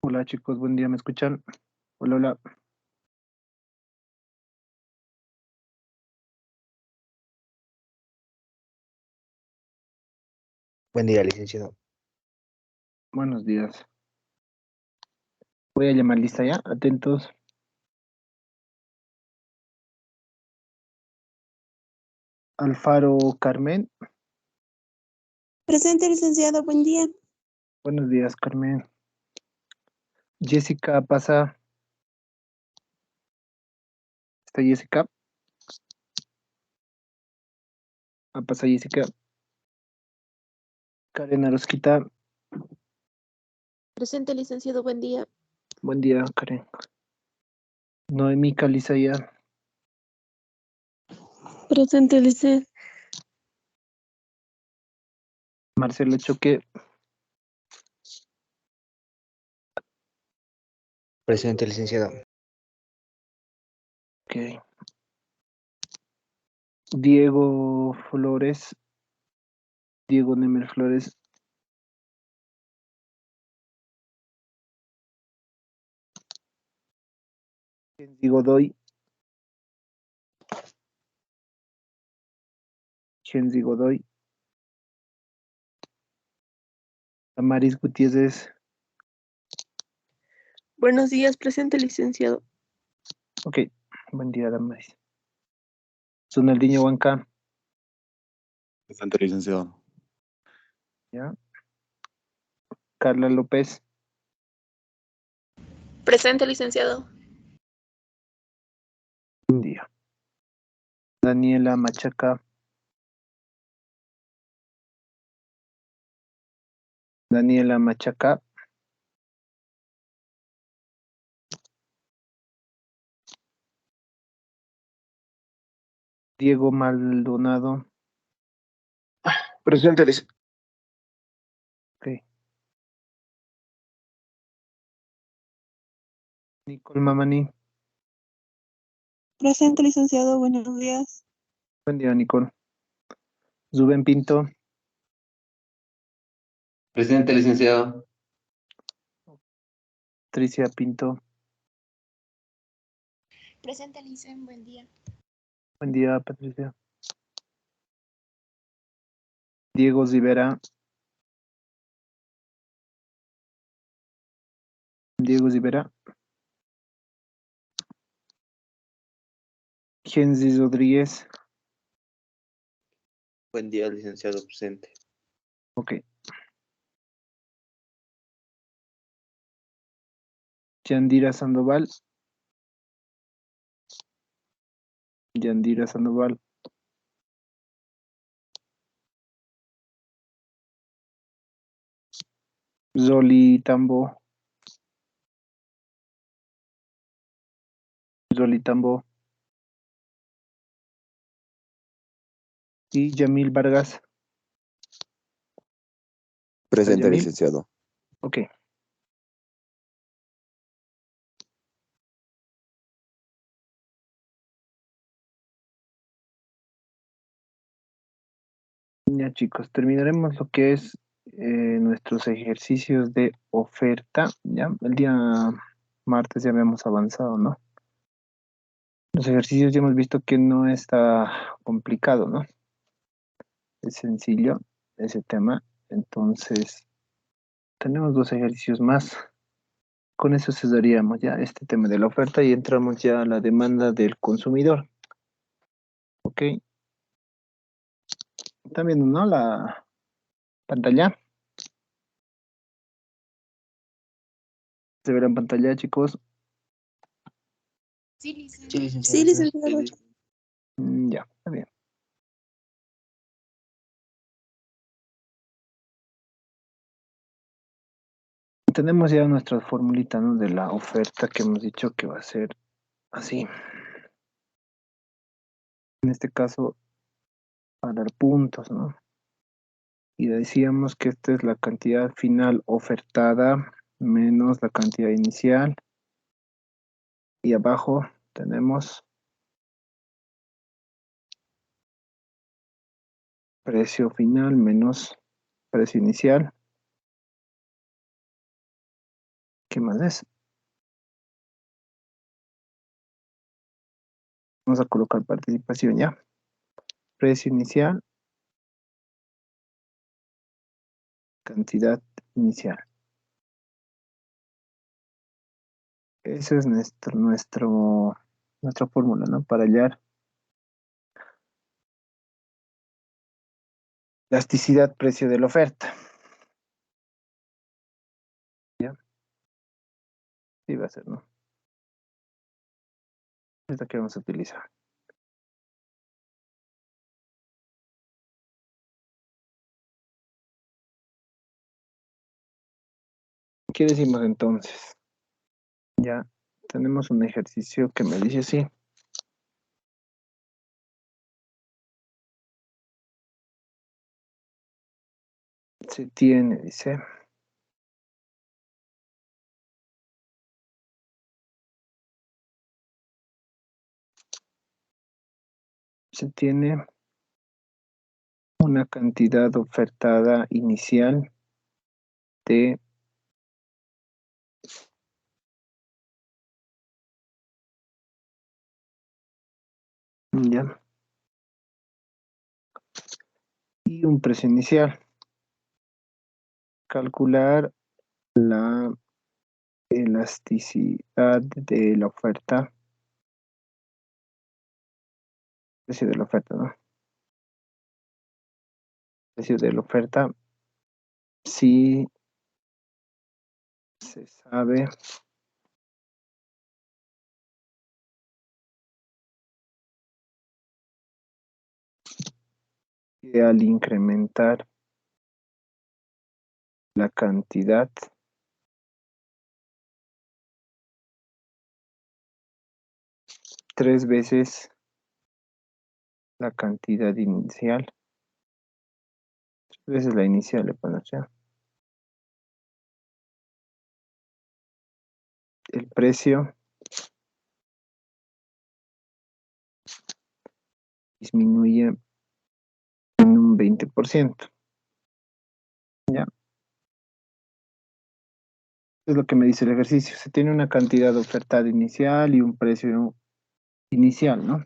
Hola chicos, buen día, ¿me escuchan? Hola, hola. Buen día, licenciado. Buenos días. Voy a llamar lista ya, atentos. Alfaro Carmen. Presente, licenciado, buen día. Buenos días, Carmen. Jessica pasa. ¿Está Jessica? Pasa Jessica. Karen Arosquita. Presente, licenciado, buen día. Buen día, Karen. Noemí Calizaya. Presente, licenciado. Marcelo Choque. Presente, licenciado. Ok. Diego Flores. Diego Nemer Flores. Kenzie Godoy. Kenzie Godoy. Amaris Gutiérrez. Buenos días, presente, licenciado. Ok. Buen día, Damaris. Sonaldinho Huanca. Presente, licenciado. ¿Ya? Carla López. Presente, licenciado. Buen día. Daniela Machaca. Daniela Machaca. Diego Maldonado. Presente, licenciado. Ok. Nicole Mamani. Presente, licenciado, buenos días. Buen día, Nicole. Zubén Pinto. Presente, licenciado. Patricia Pinto. Presente, licenciado, buen día. Buen día, Patricia. Diego Rivera. Diego Rivera. Gensis Rodríguez. Buen día, licenciado. Presente. Ok. Yandira Sandoval. Yandira Sandoval. Zoli Tambo. Zoli Tambo. Y Yamil Vargas. Presente, Yamil. licenciado. Ok. Ya chicos, terminaremos lo que es nuestros ejercicios de oferta. Ya, el día martes ya habíamos avanzado, ¿no? Los ejercicios ya hemos visto que no está complicado, ¿no? Es sencillo ese tema. Entonces, tenemos dos ejercicios más. Con eso cesaríamos ya este tema de la oferta y entramos ya a la demanda del consumidor. ¿Ok? ¿Están viendo, no? La pantalla. ¿Se verá en pantalla, chicos? Sí, licenciado. Sí, Sí, licenciado. licenciado. Ya, está bien. Tenemos ya nuestra formulita, ¿no? De la oferta que hemos dicho que va a ser así. En este caso, para dar puntos, ¿no? Y decíamos que esta es la cantidad final ofertada menos la cantidad inicial. Y abajo tenemos precio final menos precio inicial. ¿Qué más es? Vamos a colocar participación ya. Precio inicial. Cantidad inicial. Esa es nuestra fórmula, ¿no? Para hallar elasticidad precio de la oferta. ¿Ya? Sí va a ser, ¿no? Esta que vamos a utilizar. ¿Qué decimos entonces? Ya tenemos un ejercicio que me dice así. Se tiene, dice. Se tiene una cantidad ofertada inicial de ya, y un precio inicial. Calcular la elasticidad de la oferta. Precio de la oferta, ¿no? Precio de la oferta. Si se sabe que al incrementar la cantidad tres veces la cantidad inicial, tres veces la inicial le ponemos ya. El precio disminuye en un 20%. Ya. Es lo que me dice el ejercicio. Se tiene una cantidad ofertada inicial y un precio inicial, ¿no?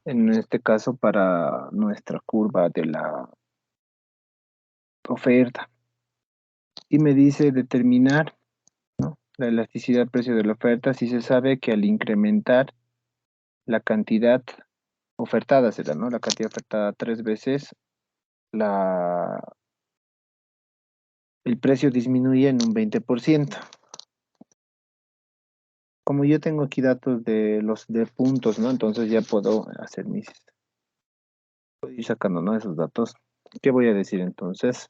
En este caso para nuestra curva de la oferta. Y me dice determinar, ¿no?, la elasticidad precio de la oferta si se sabe que al incrementar la cantidad ofertada, será, ¿no? La cantidad ofertada tres veces, el precio disminuye en un 20%. Como yo tengo aquí datos de los de puntos, ¿no? Entonces ya puedo hacer puedo ir sacando, ¿no?, esos datos. ¿Qué voy a decir entonces?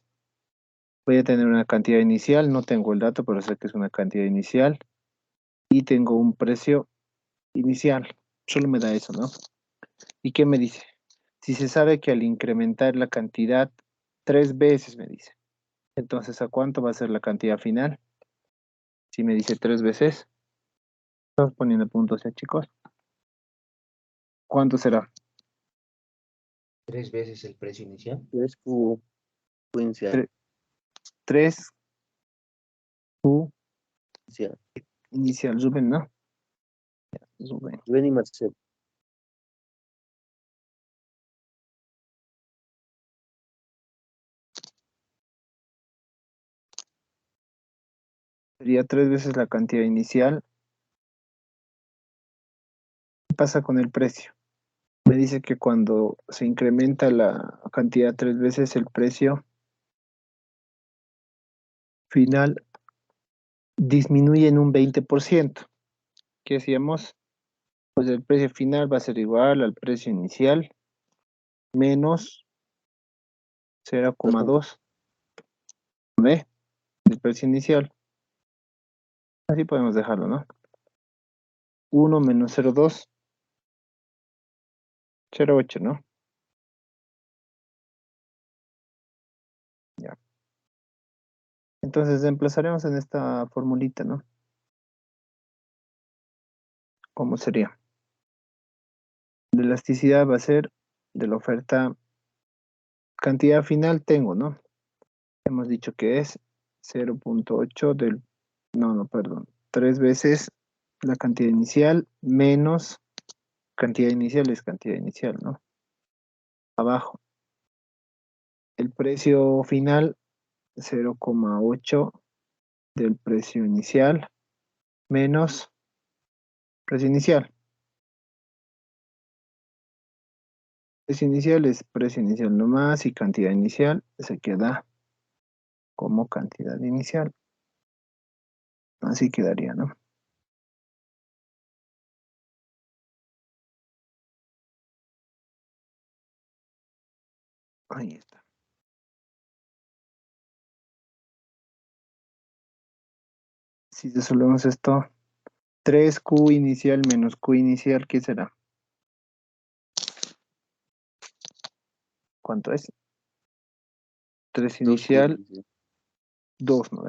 Voy a tener una cantidad inicial, no tengo el dato, pero sé que es una cantidad inicial. Y tengo un precio inicial. Solo me da eso, ¿no? ¿Y qué me dice? Si se sabe que al incrementar la cantidad tres veces, me dice. Entonces, ¿a cuánto va a ser la cantidad final? Si me dice tres veces. Estamos poniendo puntos ya, chicos. ¿Cuánto será? Tres veces el precio inicial. 3 Q inicial. 3 Q inicial. inicial. Rubén, ¿no? Rubén. Ven y Marcelo. Sería tres veces la cantidad inicial. ¿Qué pasa con el precio? Me dice que cuando se incrementa la cantidad tres veces, el precio final disminuye en un 20%. ¿Qué hacíamos? Pues el precio final va a ser igual al precio inicial menos 0,2, ¿ve? El precio inicial. Así podemos dejarlo, ¿no? 1 menos 0,2, 0,8, ¿no? Ya. Entonces reemplazaremos en esta formulita, ¿no? ¿Cómo sería? La elasticidad va a ser de la oferta, cantidad final tengo, ¿no? Hemos dicho que es 0,8 del No, perdón. 3 veces la cantidad inicial menos cantidad inicial es cantidad inicial, ¿no? Abajo. El precio final, 0,8 del precio inicial menos precio inicial. Precio inicial es precio inicial nomás y cantidad inicial se queda como cantidad inicial. Así quedaría, ¿no? Ahí está. Si resolvemos esto, 3Q inicial menos Q inicial, ¿qué será? ¿Cuánto es? 3 inicial, 2, ¿no?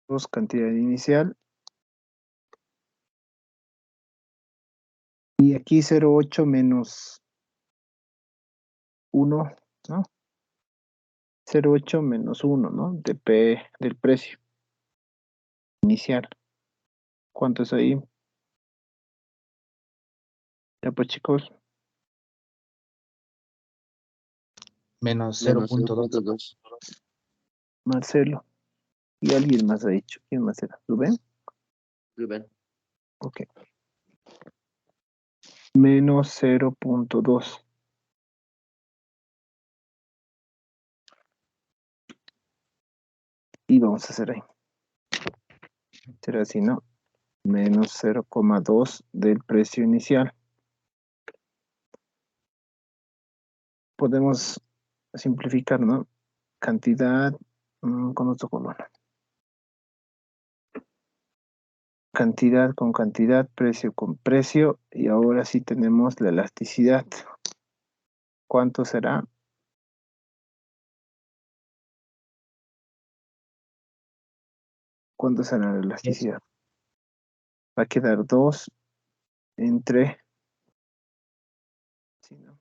2 cantidad inicial. Y aquí 0,8 menos 1, ¿no? 0,8 menos 1, ¿no? Del precio inicial. ¿Cuánto es ahí? Ya pues chicos, Menos Menos 0.2. 0.2. Marcelo. Y alguien más ha dicho. ¿Quién más era? ¿Rubén? Rubén. Ok. Menos 0,2. Y vamos a hacer ahí. Será así, ¿no? Menos 0,2 del precio inicial. Podemos simplificar, ¿no? Cantidad con otro color. Cantidad con cantidad, precio con precio. Y ahora sí tenemos la elasticidad. ¿Cuánto será? ¿Cuánto será la elasticidad? Va a quedar 2 entre... Sí, ¿no?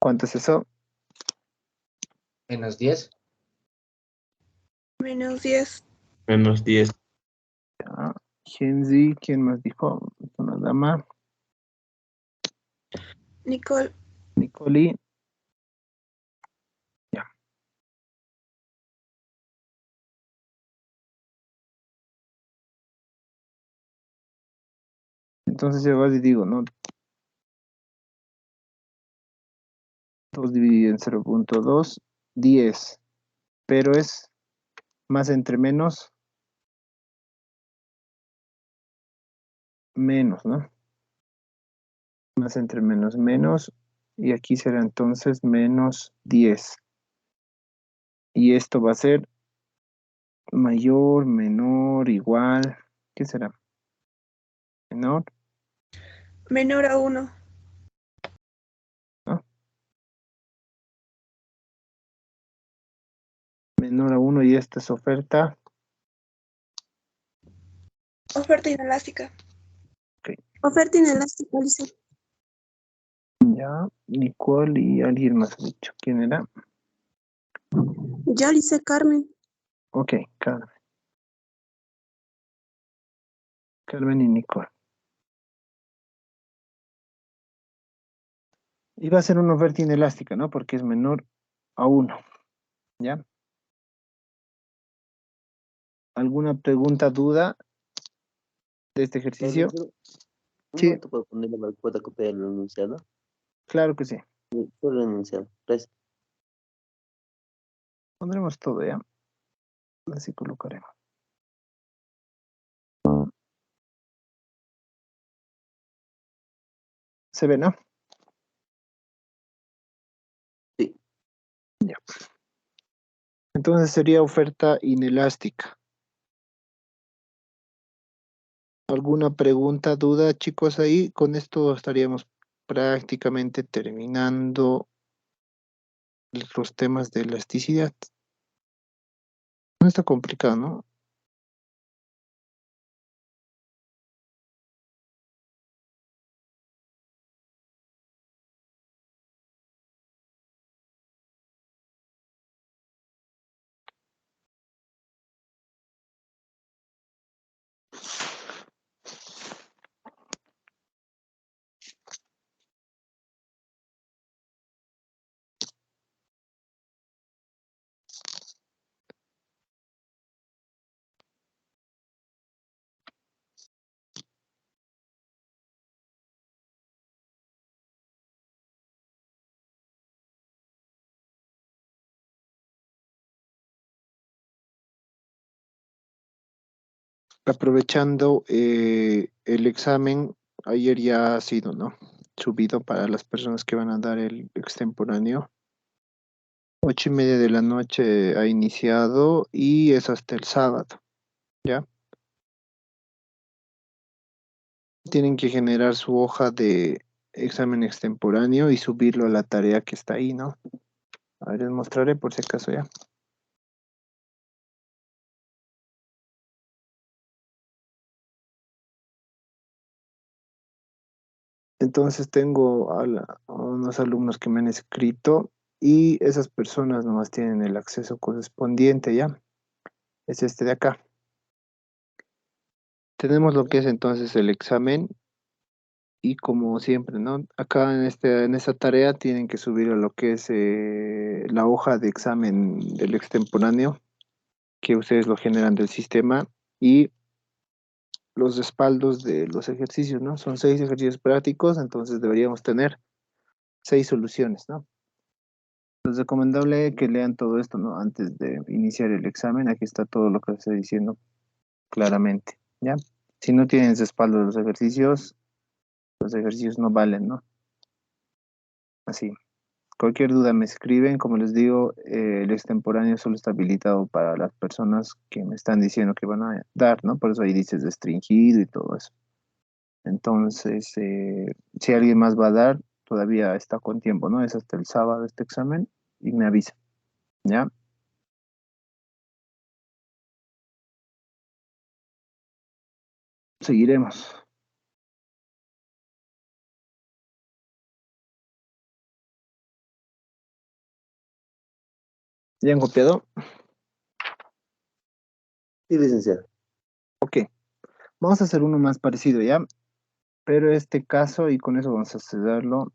¿Cuánto es eso? Menos 10. Menos 10. Menos 10. Ya. Genzi, ¿quién más dijo? Una dama. Nicole. Nicoli. Ya. Entonces yo voy y digo, ¿no? 2 dividido en 0,2, 10. Pero es más entre menos, menos, ¿no? Más entre menos, menos. Y aquí será entonces menos 10. Y esto va a ser mayor, menor, igual. ¿Qué será? Menor, Menor a 1. ¿no? Menor a 1 y esta es oferta. Oferta inelástica. Ok. Oferta inelástica, dice. Ya, Nicole y alguien más ha dicho. ¿Quién era? Ya dice Carmen. Ok, Carmen. Carmen y Nicole. Y va a ser una oferta inelástica, ¿no? Porque es menor a 1. ¿Ya? ¿Alguna pregunta, duda de este ejercicio? Un Sí, momento para ponerle la cuota copia del enunciado. claro que sí. Solo el enunciado. Gracias. Pondremos todo, ¿ya? Así colocaremos. ¿Se ve, no? Sí. Ya. Entonces sería oferta inelástica. ¿Alguna pregunta, duda, chicos, ahí? Con esto estaríamos prácticamente terminando los temas de elasticidad. No está complicado, ¿no? aprovechando el examen, ayer ya ha sido, ¿no? Subido para las personas que van a dar el extemporáneo. 8:30 de la noche ha iniciado y es hasta el sábado, ¿ya? Tienen que generar su hoja de examen extemporáneo y subirlo a la tarea que está ahí, ¿no? A ver, les mostraré por si acaso ya. Entonces tengo a unos alumnos que me han escrito y esas personas nomás tienen el acceso correspondiente, ¿ya? Es este de acá. Tenemos lo que es entonces el examen y como siempre, ¿no? Acá en esta tarea tienen que subir a lo que es la hoja de examen del extemporáneo, que ustedes lo generan del sistema, y los respaldos de los ejercicios, ¿no? Son 6 ejercicios prácticos, entonces deberíamos tener 6 soluciones, ¿no? Es recomendable que lean todo esto, ¿no? Antes de iniciar el examen, aquí está todo lo que estoy diciendo claramente, ¿ya? Si no tienen respaldo de los ejercicios no valen, ¿no? Así. Cualquier duda me escriben, como les digo, el extemporáneo solo está habilitado para las personas que me están diciendo que van a dar, ¿no? Por eso ahí dices restringido y todo eso. Entonces, si alguien más va a dar, todavía está con tiempo, ¿no? Es hasta el sábado este examen y me avisa, ¿ya? Seguiremos. ¿Ya han copiado? Sí, licenciado. Ok. Vamos a hacer uno más parecido, ¿ya? Pero este caso, y con eso vamos a cederlo,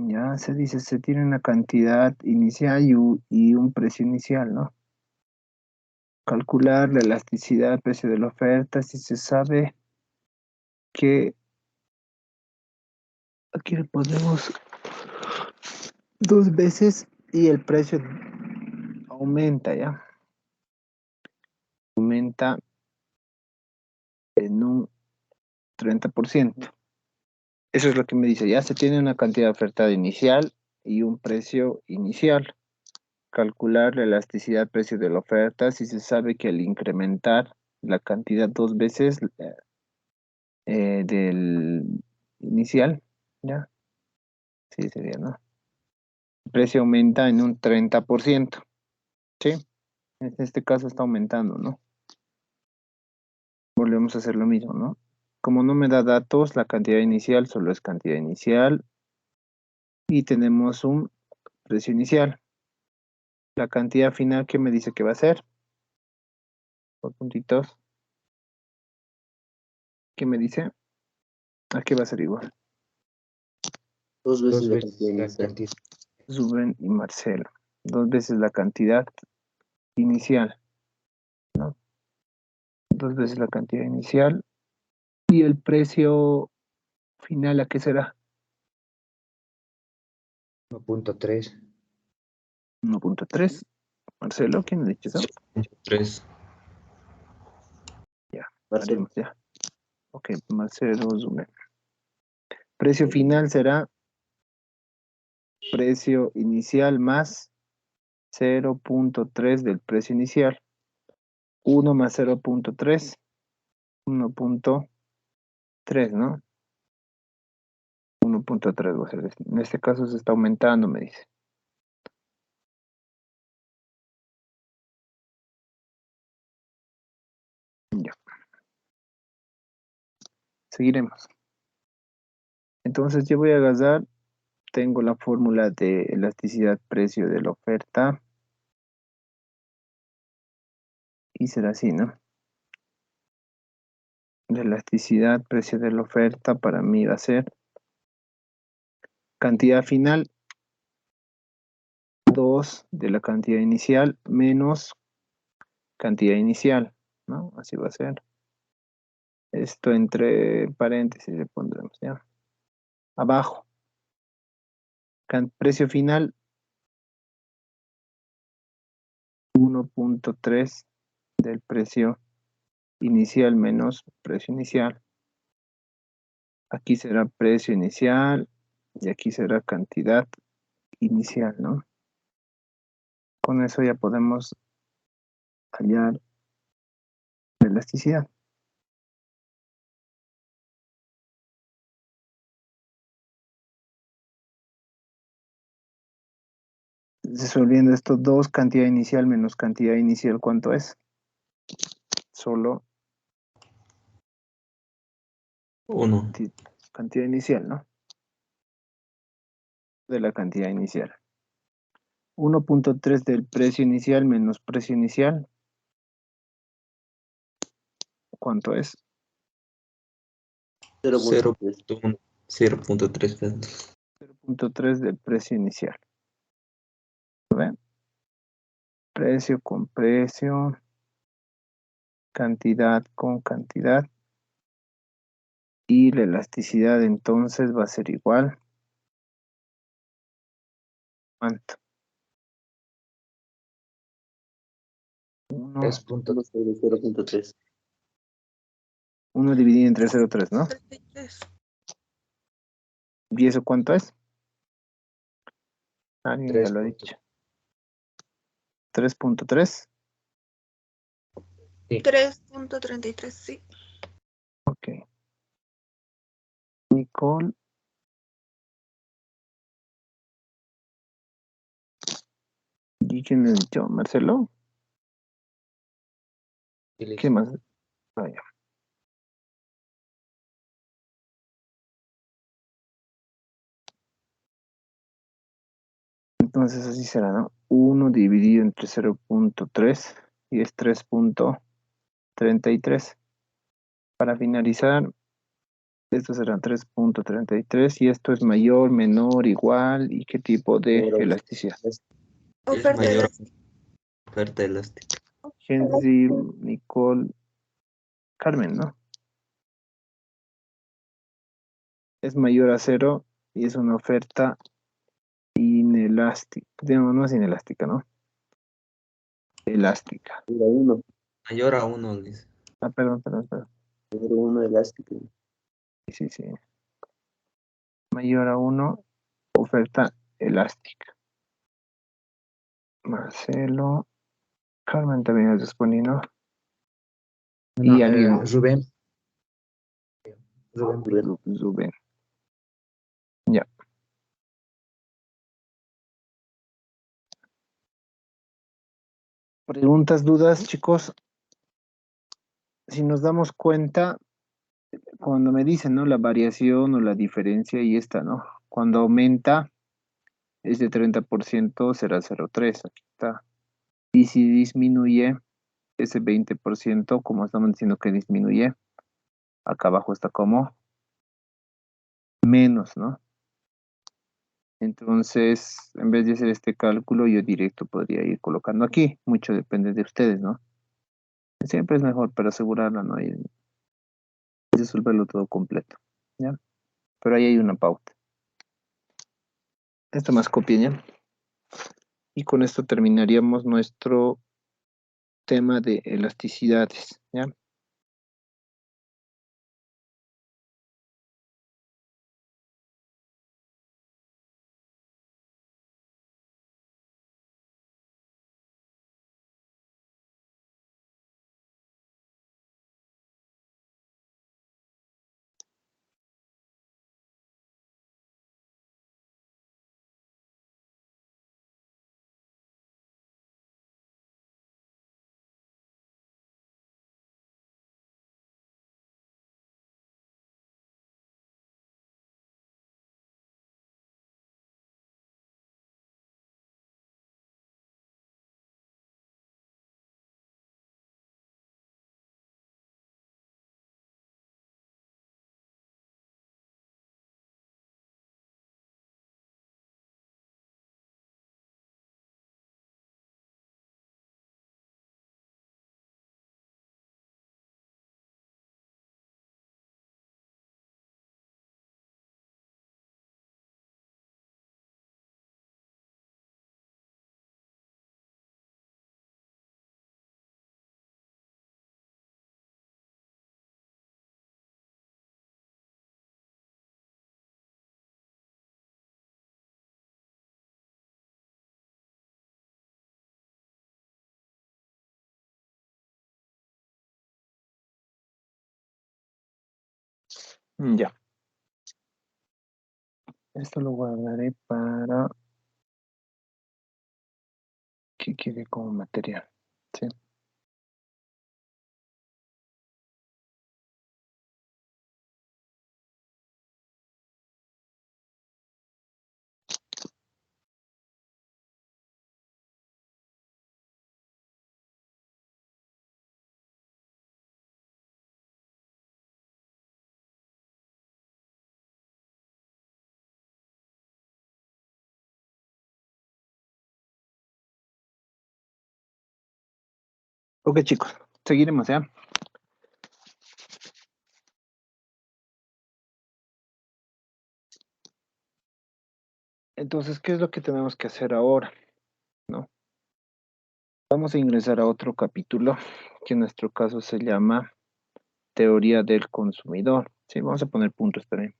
ya se dice, se tiene una cantidad inicial y un precio inicial, ¿no? Calcular la elasticidad, precio de la oferta, si se sabe que aquí le ponemos 2 veces y el precio aumenta, ¿ya? Aumenta en un 30%. Eso es lo que me dice, ya se tiene una cantidad ofertada inicial y un precio inicial. Calcular la elasticidad precio de la oferta si se sabe que al incrementar la cantidad 2 veces del inicial, ¿ya? Sí, sería, ¿no? El precio aumenta en un 30%, ¿sí? En este caso está aumentando, ¿no? Volvemos a hacer lo mismo, ¿no? Como no me da datos, la cantidad inicial solo es cantidad inicial y tenemos un precio inicial. La cantidad final, ¿qué me dice que va a ser? Por puntitos. ¿Qué me dice? ¿A qué va a ser igual? 2 veces Dos la veces cantidad la inicial. cantidad. Rubén y Marcelo. 2 veces la cantidad inicial, ¿no? 2 veces la cantidad inicial. ¿Y el precio final a qué será? 1.3. 1.3. Marcelo, ¿quién ha dicho eso? 3. Ya, Marcelo. haremos ya. Ok, Marcelo, Rubén. Precio final será precio inicial más 0.3 del precio inicial. 1 más 0.3, 1.3, ¿no? 1.3 va a ser. En este caso se está aumentando, me dice. Ya. Seguiremos. Entonces yo voy a agarrar, tengo la fórmula de elasticidad precio de la oferta y será así, ¿no? La elasticidad precio de la oferta para mí va a ser cantidad final 2 de la cantidad inicial menos cantidad inicial, ¿no? Así va a ser. Esto entre paréntesis le pondremos, ¿ya? Abajo, precio final 1.3 del precio inicial menos precio inicial. Aquí será precio inicial y aquí será cantidad inicial, ¿no? Con eso ya podemos hallar la elasticidad. Resolviendo esto, 2 cantidad inicial menos cantidad inicial, ¿cuánto es? Solo 1. cantidad inicial, ¿no? De la cantidad inicial. 1.3 del precio inicial menos precio inicial, ¿cuánto es? 0.3. 0.3 pesos. 0.3 del precio inicial. ¿Ven? Precio con precio, cantidad con cantidad. Y la elasticidad entonces va a ser igual. ¿Cuánto? 1, 3.3. 0.3. 1 dividido entre 0,3, ¿no? 33. ¿Y eso cuánto es? Alguien ya lo ha dicho. 3.3. 3.33, sí. Ok. Nicole. ¿Y quién me ha dicho? ¿Marcelo? ¿Qué más? Ah, ya. Entonces así será, ¿no? 1 dividido entre 0.3 y es 3.33. Para finalizar, esto será 3.33 y esto es mayor, menor, igual. ¿Y qué tipo de Pero, elasticidad? Es Oferta mayor elástica. oferta elástica. Gensi, Nicole, Carmen, ¿no? Es mayor a 0 y es una oferta inelástica. Digamos, no es inelástica, ¿no? Elástica. 1. Mayor a 1, dice. Ah, perdón. 1 elástico. Sí, sí. Mayor a 1, oferta elástica. Marcelo, Carmen también es disponible, ¿no? No, Y alguien, Rubén. Rubén. Rubén. Ya. Preguntas, dudas, chicos. Si nos damos cuenta, cuando me dicen, ¿no? La variación o la diferencia, y esta, ¿no? Cuando aumenta es de 30%, será 0,3. Aquí está. Y si disminuye ese 20%, como estamos diciendo que disminuye, acá abajo está como menos, ¿no? Entonces, en vez de hacer este cálculo, yo directo podría ir colocando aquí. Mucho depende de ustedes, ¿no? Siempre es mejor para asegurarla, ¿no? Y resolverlo todo completo, ¿ya? Pero ahí hay una pauta. Esto más copia, ¿ya? Y con esto terminaríamos nuestro tema de elasticidades, ¿ya? Ya. Esto lo guardaré para que quede como material. ¿Sí? Ok, chicos, seguiremos, ¿ya? Entonces, ¿qué es lo que tenemos que hacer ahora? ¿No? Vamos a ingresar a otro capítulo, que en nuestro caso se llama Teoría del Consumidor. Sí, vamos a poner puntos también.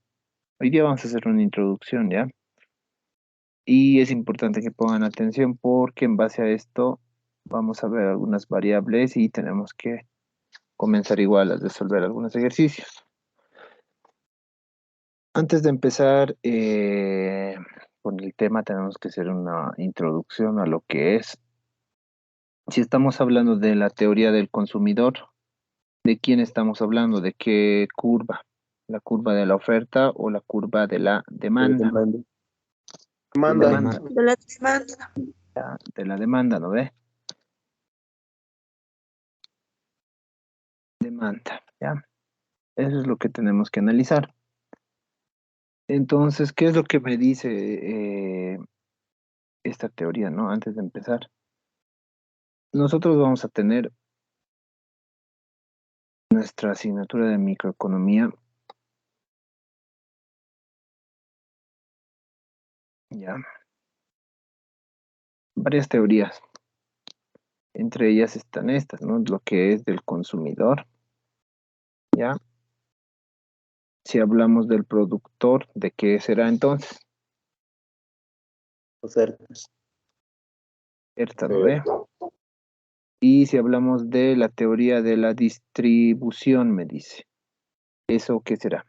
Hoy día vamos a hacer una introducción, ¿ya? Y es importante que pongan atención porque en base a esto vamos a ver algunas variables y tenemos que comenzar igual a resolver algunos ejercicios. Antes de empezar con el tema, tenemos que hacer una introducción a lo que es. Si estamos hablando de la teoría del consumidor, ¿de quién estamos hablando? ¿De qué curva? ¿La curva de la oferta o la curva de la demanda? Demanda. Demanda, De la demanda. de la demanda, ¿no ve? Demanda, ¿ya? Eso es lo que tenemos que analizar. Entonces, ¿qué es lo que me dice esta teoría, ¿no? Antes de empezar. Nosotros vamos a tener nuestra asignatura de microeconomía, ¿ya? Varias teorías. Entre ellas están estas, ¿no? Lo que es del consumidor, ¿ya? Si hablamos del productor, ¿de qué será entonces? Ofertas. Oferta, ¿no ve? Y si hablamos de la teoría de la distribución, me dice, ¿eso qué será?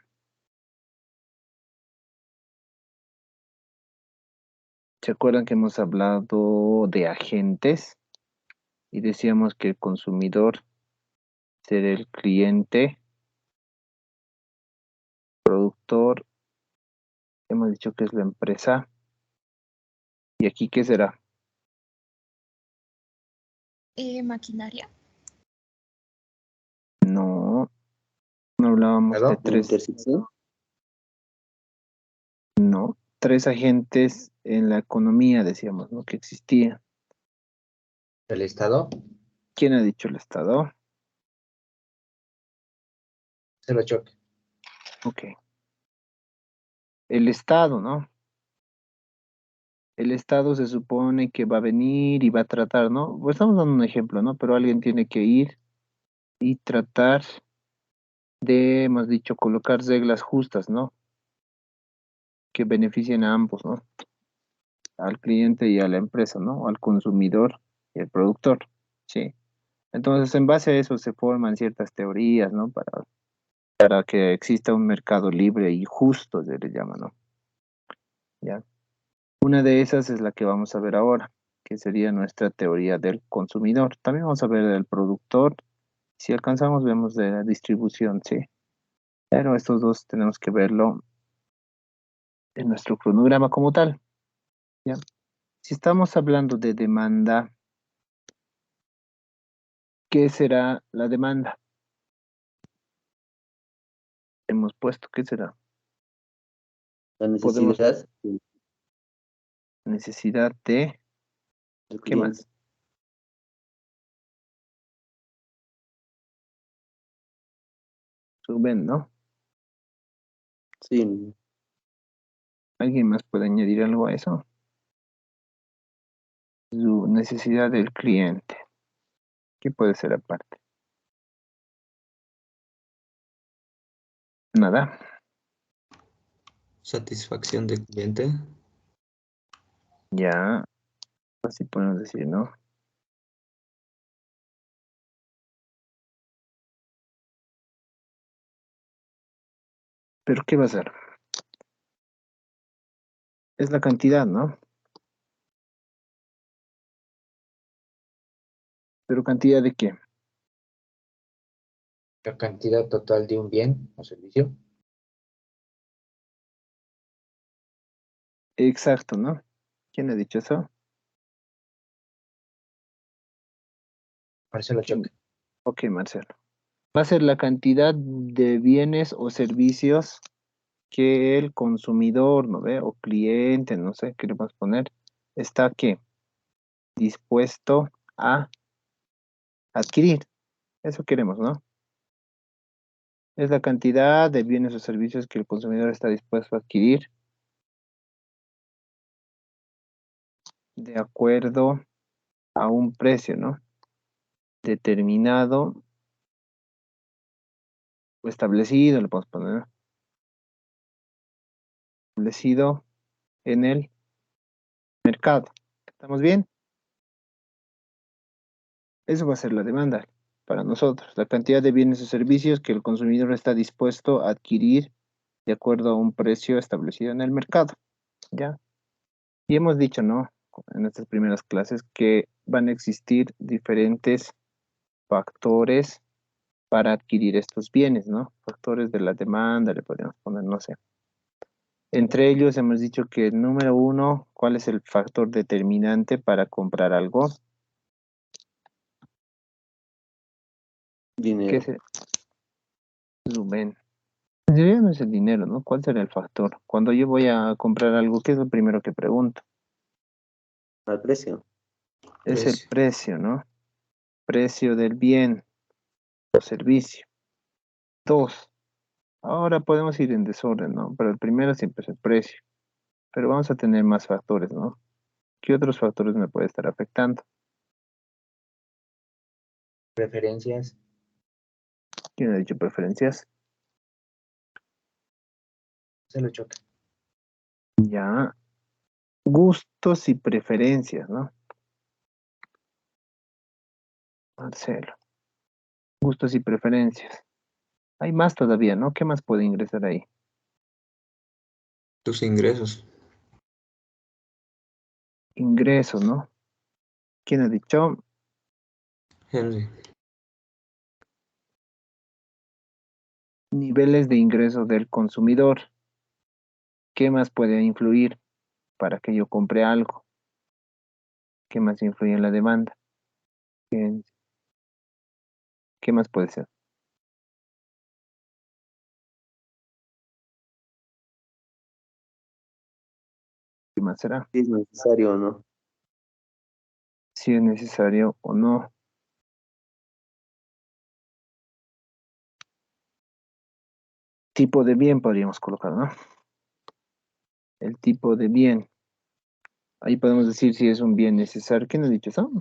¿Se acuerdan que hemos hablado de agentes? Y decíamos que el consumidor será el cliente, productor, hemos dicho que es la empresa. ¿Y aquí qué será? Maquinaria. No, no hablábamos de ¿Claro? La tres, intersección. no, tres agentes en la economía, decíamos, ¿no? Que existían. ¿El Estado? ¿Quién ha dicho el Estado? Se lo choque. Ok. El Estado, ¿no? El Estado se supone que va a venir y va a tratar, ¿no? Pues estamos dando un ejemplo, ¿no? Pero alguien tiene que ir y tratar de, hemos dicho, colocar reglas justas, ¿no? Que beneficien a ambos, ¿no? Al cliente y a la empresa, ¿no? Al consumidor y al productor, ¿sí? Entonces, en base a eso se forman ciertas teorías, ¿no? Para que exista un mercado libre y justo, se le llama, ¿no? ¿Ya? Una de esas es la que vamos a ver ahora, que sería nuestra teoría del consumidor. También vamos a ver del productor. Si alcanzamos, vemos de la distribución, sí. Pero estos dos tenemos que verlo en nuestro cronograma como tal, ¿ya? Si estamos hablando de demanda, ¿qué será la demanda? Hemos puesto, ¿qué será? La Podemos, necesidad del necesidad de, ¿qué cliente. más? Suben, ¿no? Sí. ¿Alguien más puede añadir algo a eso? Su necesidad del cliente. ¿Qué puede ser aparte? Nada. Satisfacción del cliente. Ya, así podemos decir, ¿no? ¿Pero qué va a ser? Es la cantidad, ¿no? ¿Pero cantidad de qué? La cantidad total de un bien o servicio. Exacto, ¿no? ¿Quién ha dicho eso? Marcelo ¿Quién? Choque. Ok, Marcelo. Va a ser la cantidad de bienes o servicios que el consumidor, ¿no ve? O cliente, no sé, qué le vamos a poner, está ¿qué? Dispuesto a adquirir. Eso queremos, ¿no? Es la cantidad de bienes o servicios que el consumidor está dispuesto a adquirir de acuerdo a un precio, ¿no? Determinado o establecido, le podemos poner, ¿no? Establecido en el mercado. ¿Estamos bien? Eso va a ser la demanda para nosotros, la cantidad de bienes o servicios que el consumidor está dispuesto a adquirir de acuerdo a un precio establecido en el mercado, ¿ya? Y hemos dicho, ¿no? En estas primeras clases que van a existir diferentes factores para adquirir estos bienes, ¿no? Factores de la demanda, le podríamos poner, no sé. Entre ellos hemos dicho que el número uno, ¿cuál es el factor determinante para comprar algo? ¿Qué Dinero. es el Rubén? En realidad no es el dinero, ¿no? ¿Cuál será el factor? Cuando yo voy a comprar algo, ¿qué es lo primero que pregunto? Al precio. Es el Precio. precio, ¿no? Precio del bien o servicio. Dos. Ahora podemos ir en desorden, ¿no? Pero el primero siempre es el precio. Pero vamos a tener más factores, ¿no? ¿Qué otros factores me puede estar afectando? Preferencias. ¿Quién ha dicho preferencias? Marcelo Choque. Ya. Gustos y preferencias, ¿no? Marcelo. Gustos y preferencias. Hay más todavía, ¿no? ¿Qué más puede ingresar ahí? Tus ingresos. Ingresos, ¿no? ¿Quién ha dicho? Henry. Niveles de ingreso del consumidor. ¿Qué más puede influir para que yo compre algo? ¿Qué más influye en la demanda? ¿Qué, qué más puede ser? ¿Qué más será? Si es necesario o no. Si es necesario o no. Tipo de bien podríamos colocar, ¿no? El tipo de bien. Ahí podemos decir si es un bien necesario. ¿Quién ha dicho eso?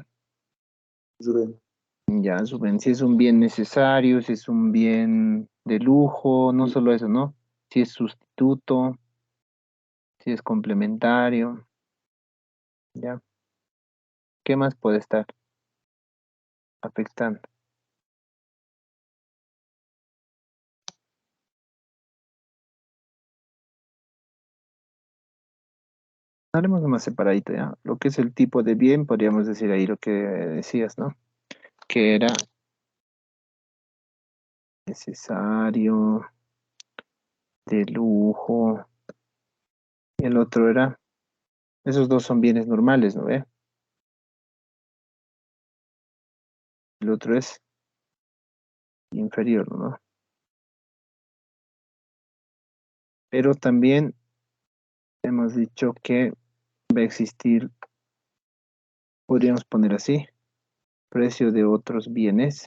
Rubén. Ya, suben, si es un bien necesario, si es un bien de lujo, no solo eso, ¿no? Si es sustituto, si es complementario, ¿ya? ¿Qué más puede estar afectando? Haremos más separadito, ¿ya? Lo que es el tipo de bien, podríamos decir ahí lo que decías, ¿no? Que era necesario, de lujo, y el otro era, esos dos son bienes normales, ¿no ve? El otro es inferior, ¿no? Pero también hemos dicho que va a existir, podríamos poner así, precio de otros bienes.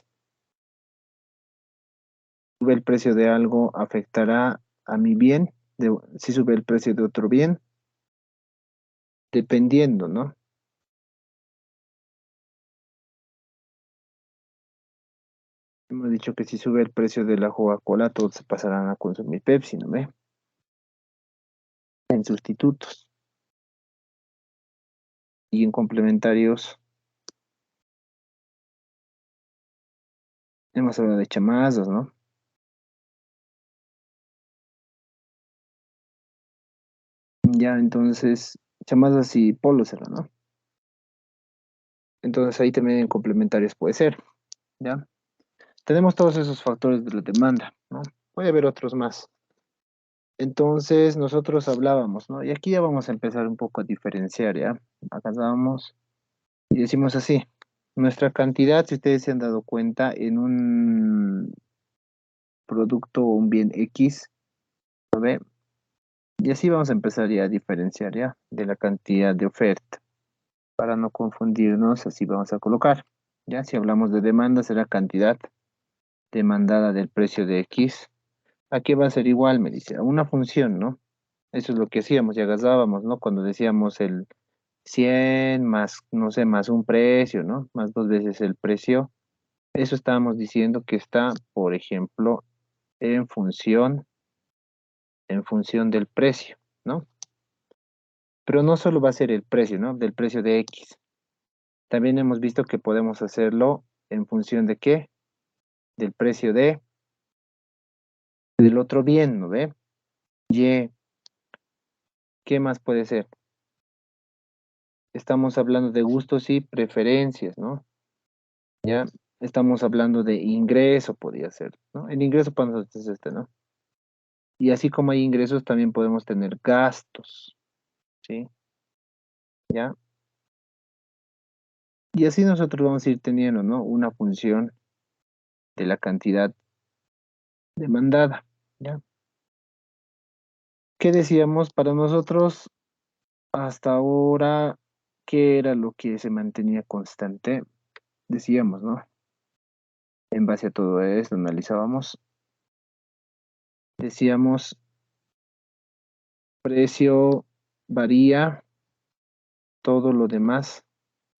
Sube el precio de algo, afectará a mi bien. Si sube el precio de otro bien, dependiendo, ¿no? Hemos dicho que si sube el precio de la Coca-Cola, todos se pasarán a consumir Pepsi, ¿no ve? En sustitutos y en complementarios. Hemos hablado de chamazos, ¿no? Ya, entonces, llamadas así, póloselo, ¿no? Entonces ahí también en complementarios puede ser, ¿ya? Tenemos todos esos factores de la demanda, ¿no? Puede haber otros más. Entonces nosotros hablábamos, ¿no? Y aquí ya vamos a empezar un poco a diferenciar, ¿ya? Acá vamos y decimos así, nuestra cantidad, si ustedes se han dado cuenta, en un producto o un bien X, ¿lo ve? Y así vamos a empezar ya a diferenciar, ¿ya? De la cantidad de oferta. Para no confundirnos, así vamos a colocar, ¿ya? Si hablamos de demanda, será cantidad demandada del precio de X. Aquí va a ser igual, me dice, a una función, ¿no? Eso es lo que hacíamos y agasábamos, ¿no? Cuando decíamos el 100 más, no sé, más un precio, ¿no? Más dos veces el precio. Eso estábamos diciendo que está, por ejemplo, en función del precio, ¿no? Pero no solo va a ser el precio, ¿no? Del precio de X. También hemos visto que podemos hacerlo en función de qué? Del precio del otro bien, ¿no ve? Y, ¿qué más puede ser? Estamos hablando de gustos y preferencias, ¿no? Ya estamos hablando de ingreso, podría ser, ¿no? El ingreso para nosotros es este, ¿no? Y así como hay ingresos, también podemos tener gastos, ¿sí? ¿Ya? Y así nosotros vamos a ir teniendo, ¿no? Una función de la cantidad demandada, ¿ya? ¿Qué decíamos para nosotros hasta ahora? ¿Qué era lo que se mantenía constante? Decíamos, ¿no? En base a todo esto, analizábamos, decíamos, precio varía, todo lo demás,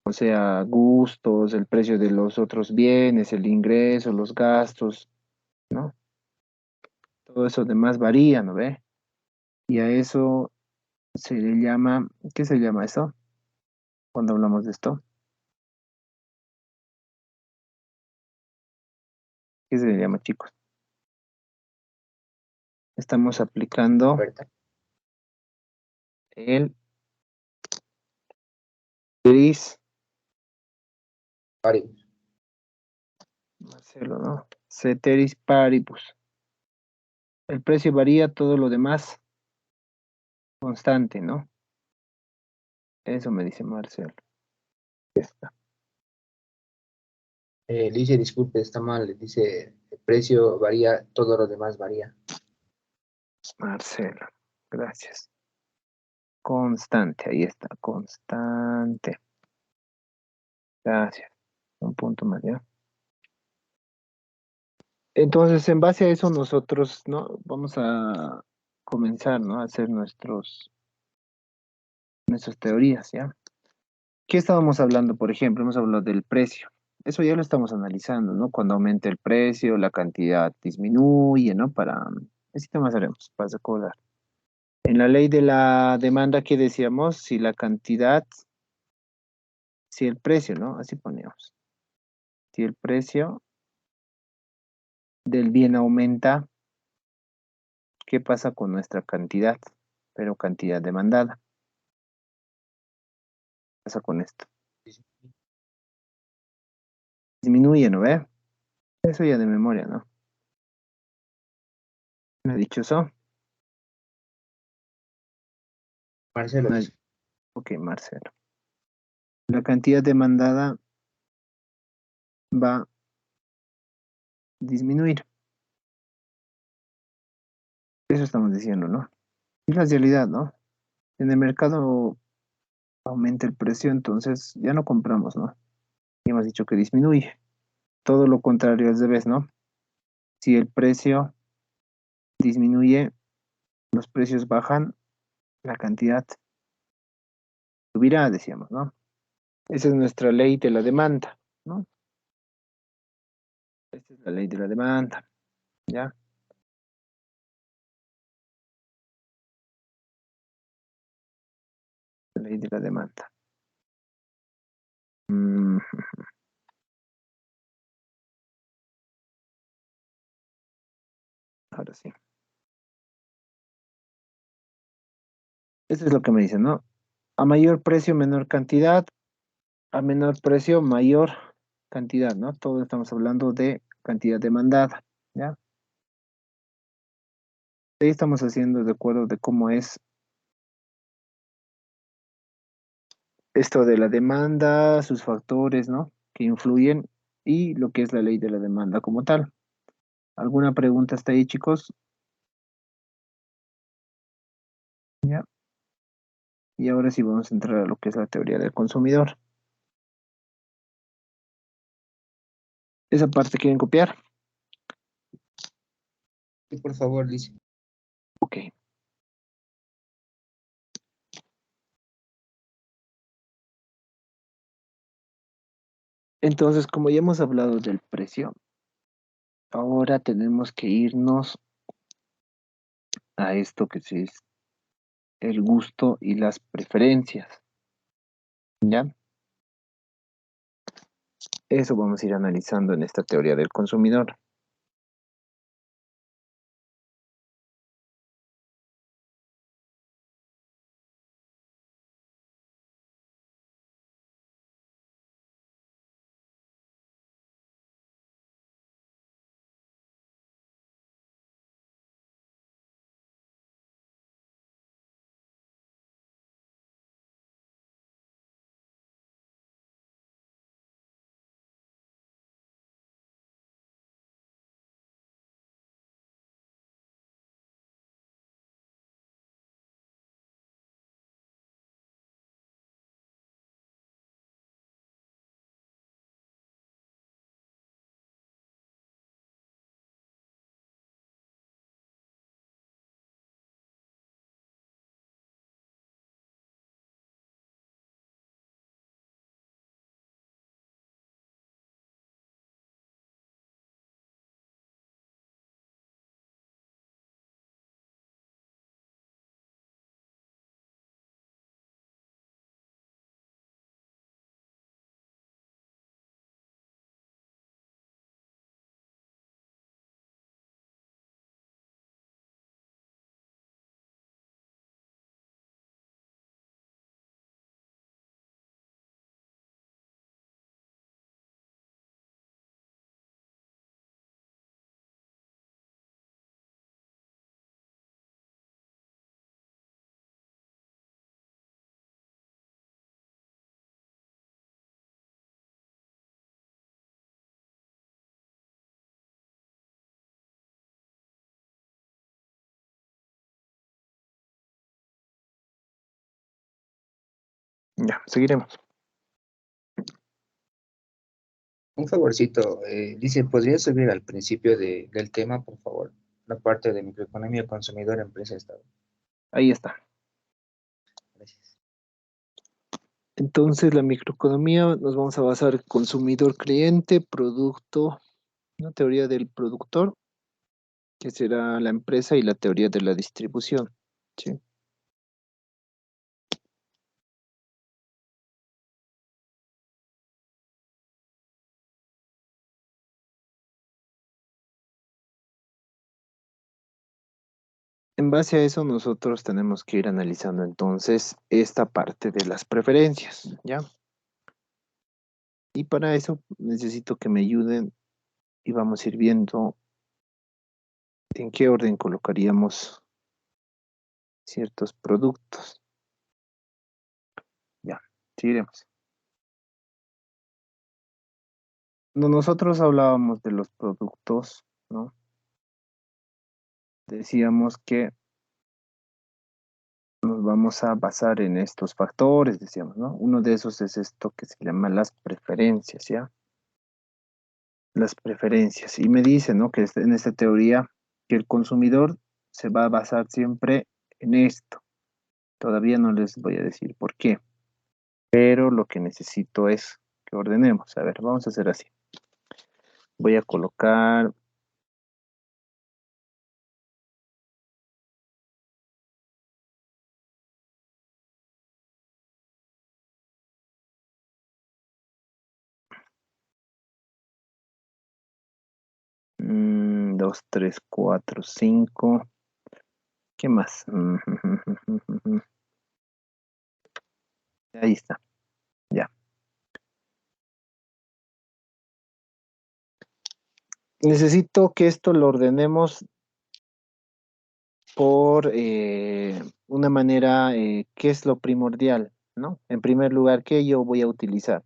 o sea, gustos, el precio de los otros bienes, el ingreso, los gastos, ¿no? Todo eso demás varía, ¿no ve? Y a eso se le llama, ¿qué se llama eso? Cuando hablamos de esto, ¿qué se le llama, chicos? Estamos aplicando Oferta. el gris, Paribus. Marcelo, ¿no? Ceteris paribus. El precio varía, todo lo demás constante, ¿no? Eso me dice Marcelo. Ya está. Dice, disculpe, está mal. Dice, el precio varía, todo lo demás varía. Marcelo, gracias. Constante, ahí está, constante. Gracias. Un punto más, ¿ya? Entonces, en base a eso, nosotros, ¿no? Vamos a comenzar, ¿no? A hacer nuestras teorías, ¿ya? ¿Qué estábamos hablando, por ejemplo? Hemos hablado del precio. Eso ya lo estamos analizando, ¿no? Cuando aumenta el precio, la cantidad disminuye, ¿no? Así más haremos, para recordar. En la ley de la demanda, ¿qué decíamos? Si el precio, ¿no? Así poníamos. Si el precio del bien aumenta, ¿qué pasa con nuestra cantidad? Pero cantidad demandada. ¿Qué pasa con esto? Disminuye, ¿no ve? Eso ya de memoria, ¿no? ¿Me ha dicho eso? Marcelo No, dice, ok, Marcelo. La cantidad demandada va a disminuir. Eso estamos diciendo, ¿no? Y la realidad, ¿no? En el mercado aumenta el precio, entonces ya no compramos, ¿no? Y hemos dicho que disminuye. Todo lo contrario al revés, ¿no? Si el precio disminuye, los precios bajan, la cantidad subirá, decíamos, ¿no? Esa es nuestra ley de la demanda, ¿no? Esta es la ley de la demanda, ¿ya? La ley de la demanda. Mm, ahora sí. Eso es lo que me dicen, ¿no? A mayor precio, menor cantidad. A menor precio, mayor cantidad, ¿no? Todo estamos hablando de cantidad demandada, ¿ya? Ahí estamos haciendo de acuerdo de cómo es esto de la demanda, sus factores, ¿no? Que influyen y lo que es la ley de la demanda como tal. ¿Alguna pregunta hasta ahí, chicos? ¿Ya? Y ahora sí vamos a entrar a lo que es la teoría del consumidor. ¿Esa parte quieren copiar? Sí, por favor, dice. Ok. Entonces, como ya hemos hablado del precio, ahora tenemos que irnos a esto que es el gusto y las preferencias, ¿ya? Eso vamos a ir analizando en esta teoría del consumidor. Ya, seguiremos. Un favorcito, dice, ¿podría subir al principio del tema, por favor? La parte de microeconomía, consumidor, empresa, Estado. Ahí está. Gracias. Entonces, la microeconomía nos vamos a basar en consumidor, cliente, producto, la teoría del productor, que será la empresa, y la teoría de la distribución. ¿Sí? En base a eso, nosotros tenemos que ir analizando entonces esta parte de las preferencias, ¿ya? Y para eso necesito que me ayuden y vamos a ir viendo en qué orden colocaríamos ciertos productos. Ya, seguiremos. Nosotros hablábamos de los productos, ¿no? Decíamos que nos vamos a basar en estos factores, decíamos, ¿no? Uno de esos es esto que se llama las preferencias, ¿ya? Las preferencias. Y me dice, ¿no? Que en esta teoría que el consumidor se va a basar siempre en esto. Todavía no les voy a decir por qué, pero lo que necesito es que ordenemos. A ver, vamos a hacer así. Voy a colocar dos, tres, cuatro, cinco. ¿Qué más? Ahí está. Ya. Necesito que esto lo ordenemos por una manera, ¿qué es lo primordial? ¿No? En primer lugar, ¿qué yo voy a utilizar?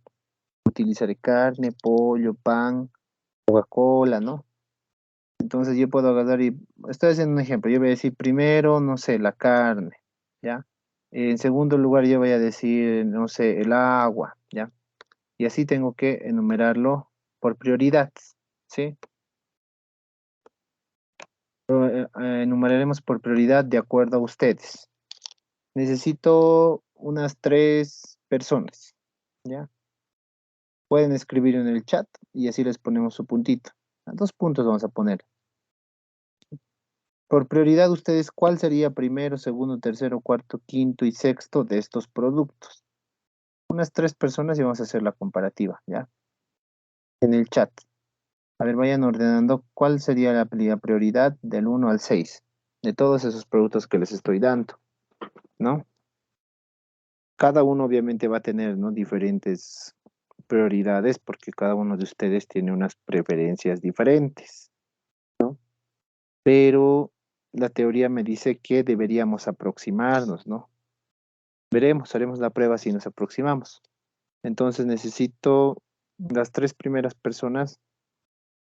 Utilizaré carne, pollo, pan, Coca-Cola, ¿no? Entonces yo puedo agarrar y estoy haciendo un ejemplo. Yo voy a decir primero, no sé, la carne, ¿ya? En segundo lugar, yo voy a decir, no sé, el agua, ¿ya? Y así tengo que enumerarlo por prioridad, ¿sí? Enumeraremos por prioridad de acuerdo a ustedes. Necesito unas 3 personas, ¿ya? Pueden escribir en el chat y así les ponemos su puntito. A 2 puntos vamos a poner. Por prioridad, ustedes, ¿cuál sería primero, segundo, tercero, cuarto, quinto y sexto de estos productos? Unas 3 personas y vamos a hacer la comparativa, ¿ya? En el chat. A ver, vayan ordenando cuál sería la prioridad del 1 al 6 de todos esos productos que les estoy dando, ¿no? Cada uno obviamente va a tener, ¿no?, diferentes prioridades porque cada uno de ustedes tiene unas preferencias diferentes, ¿no? Pero la teoría me dice que deberíamos aproximarnos, ¿no? Veremos, haremos la prueba si nos aproximamos. Entonces necesito las 3 primeras personas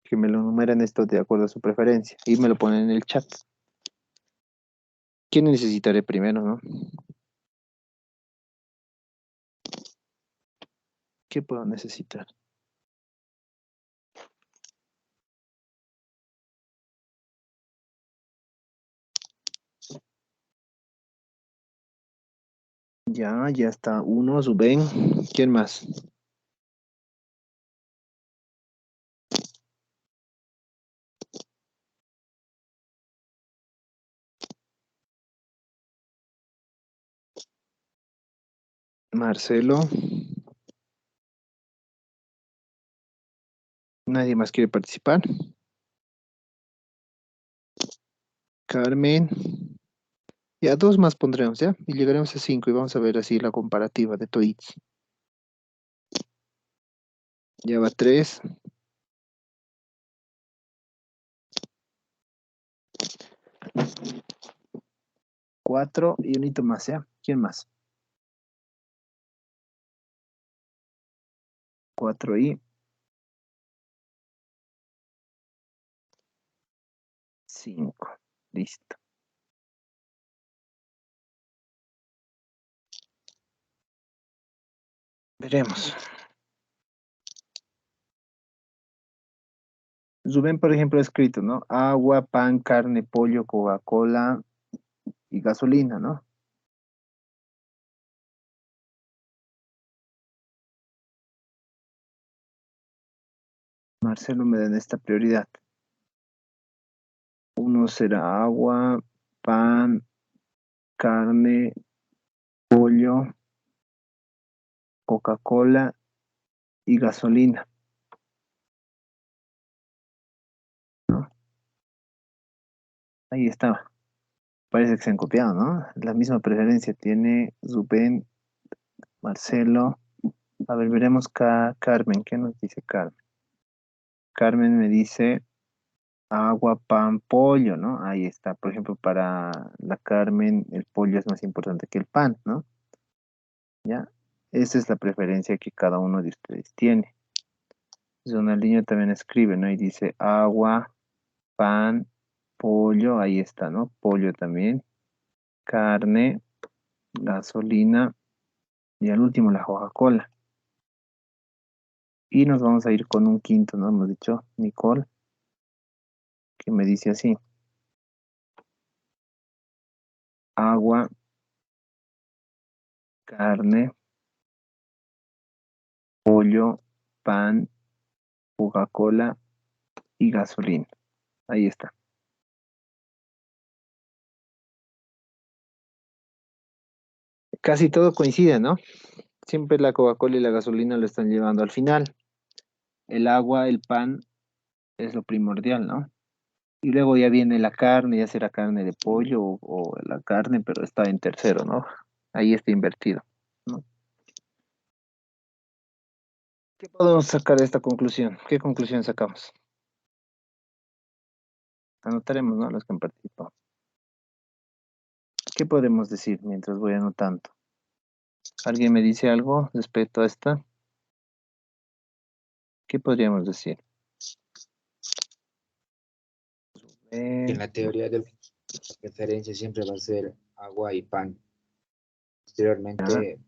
que me lo numeren esto de acuerdo a su preferencia y me lo ponen en el chat. ¿Quién necesitaré primero, no? ¿Qué puedo necesitar? Ya está uno, Zubén. ¿Quién más? Marcelo. ¿Nadie más quiere participar? Carmen. Ya, 2 más pondremos, ¿ya? Y llegaremos a 5 y vamos a ver así la comparativa de Toits. Ya va 3. 4 y un hito más, ¿ya? ¿Quién más? 4 y 5. Listo. Veremos. Rubén, por ejemplo, ha escrito, ¿no? Agua, pan, carne, pollo, Coca-Cola y gasolina, ¿no? Marcelo me da esta prioridad. Uno será agua, pan, carne, pollo, Coca-Cola y gasolina, ¿no? Ahí está. Parece que se han copiado, ¿no? La misma preferencia tiene Rubén, Marcelo. A ver, veremos Carmen. ¿Qué nos dice Carmen? Carmen me dice agua, pan, pollo, ¿no? Ahí está. Por ejemplo, para la Carmen, el pollo es más importante que el pan, ¿no? ¿Ya? Esa es la preferencia que cada uno de ustedes tiene. Ronaldinho también escribe, ¿no? Y dice agua, pan, pollo, ahí está, ¿no? Pollo también, carne, gasolina y al último la Coca-Cola. Y nos vamos a ir con un quinto, ¿no? Hemos dicho Nicole, que me dice así. Agua, carne, pollo, pan, Coca-Cola y gasolina. Ahí está. Casi todo coincide, ¿no? Siempre la Coca-Cola y la gasolina lo están llevando al final. El agua, el pan es lo primordial, ¿no? Y luego ya viene la carne, ya será carne de pollo o la carne, pero está en tercero, ¿no? Ahí está invertido, ¿no? ¿Qué podemos sacar de esta conclusión? ¿Qué conclusión sacamos? Anotaremos, ¿no? Los que han participado. ¿Qué podemos decir mientras voy anotando? ¿Alguien me dice algo respecto a esta? ¿Qué podríamos decir? Que en la teoría de la referencia siempre va a ser agua y pan. Posteriormente,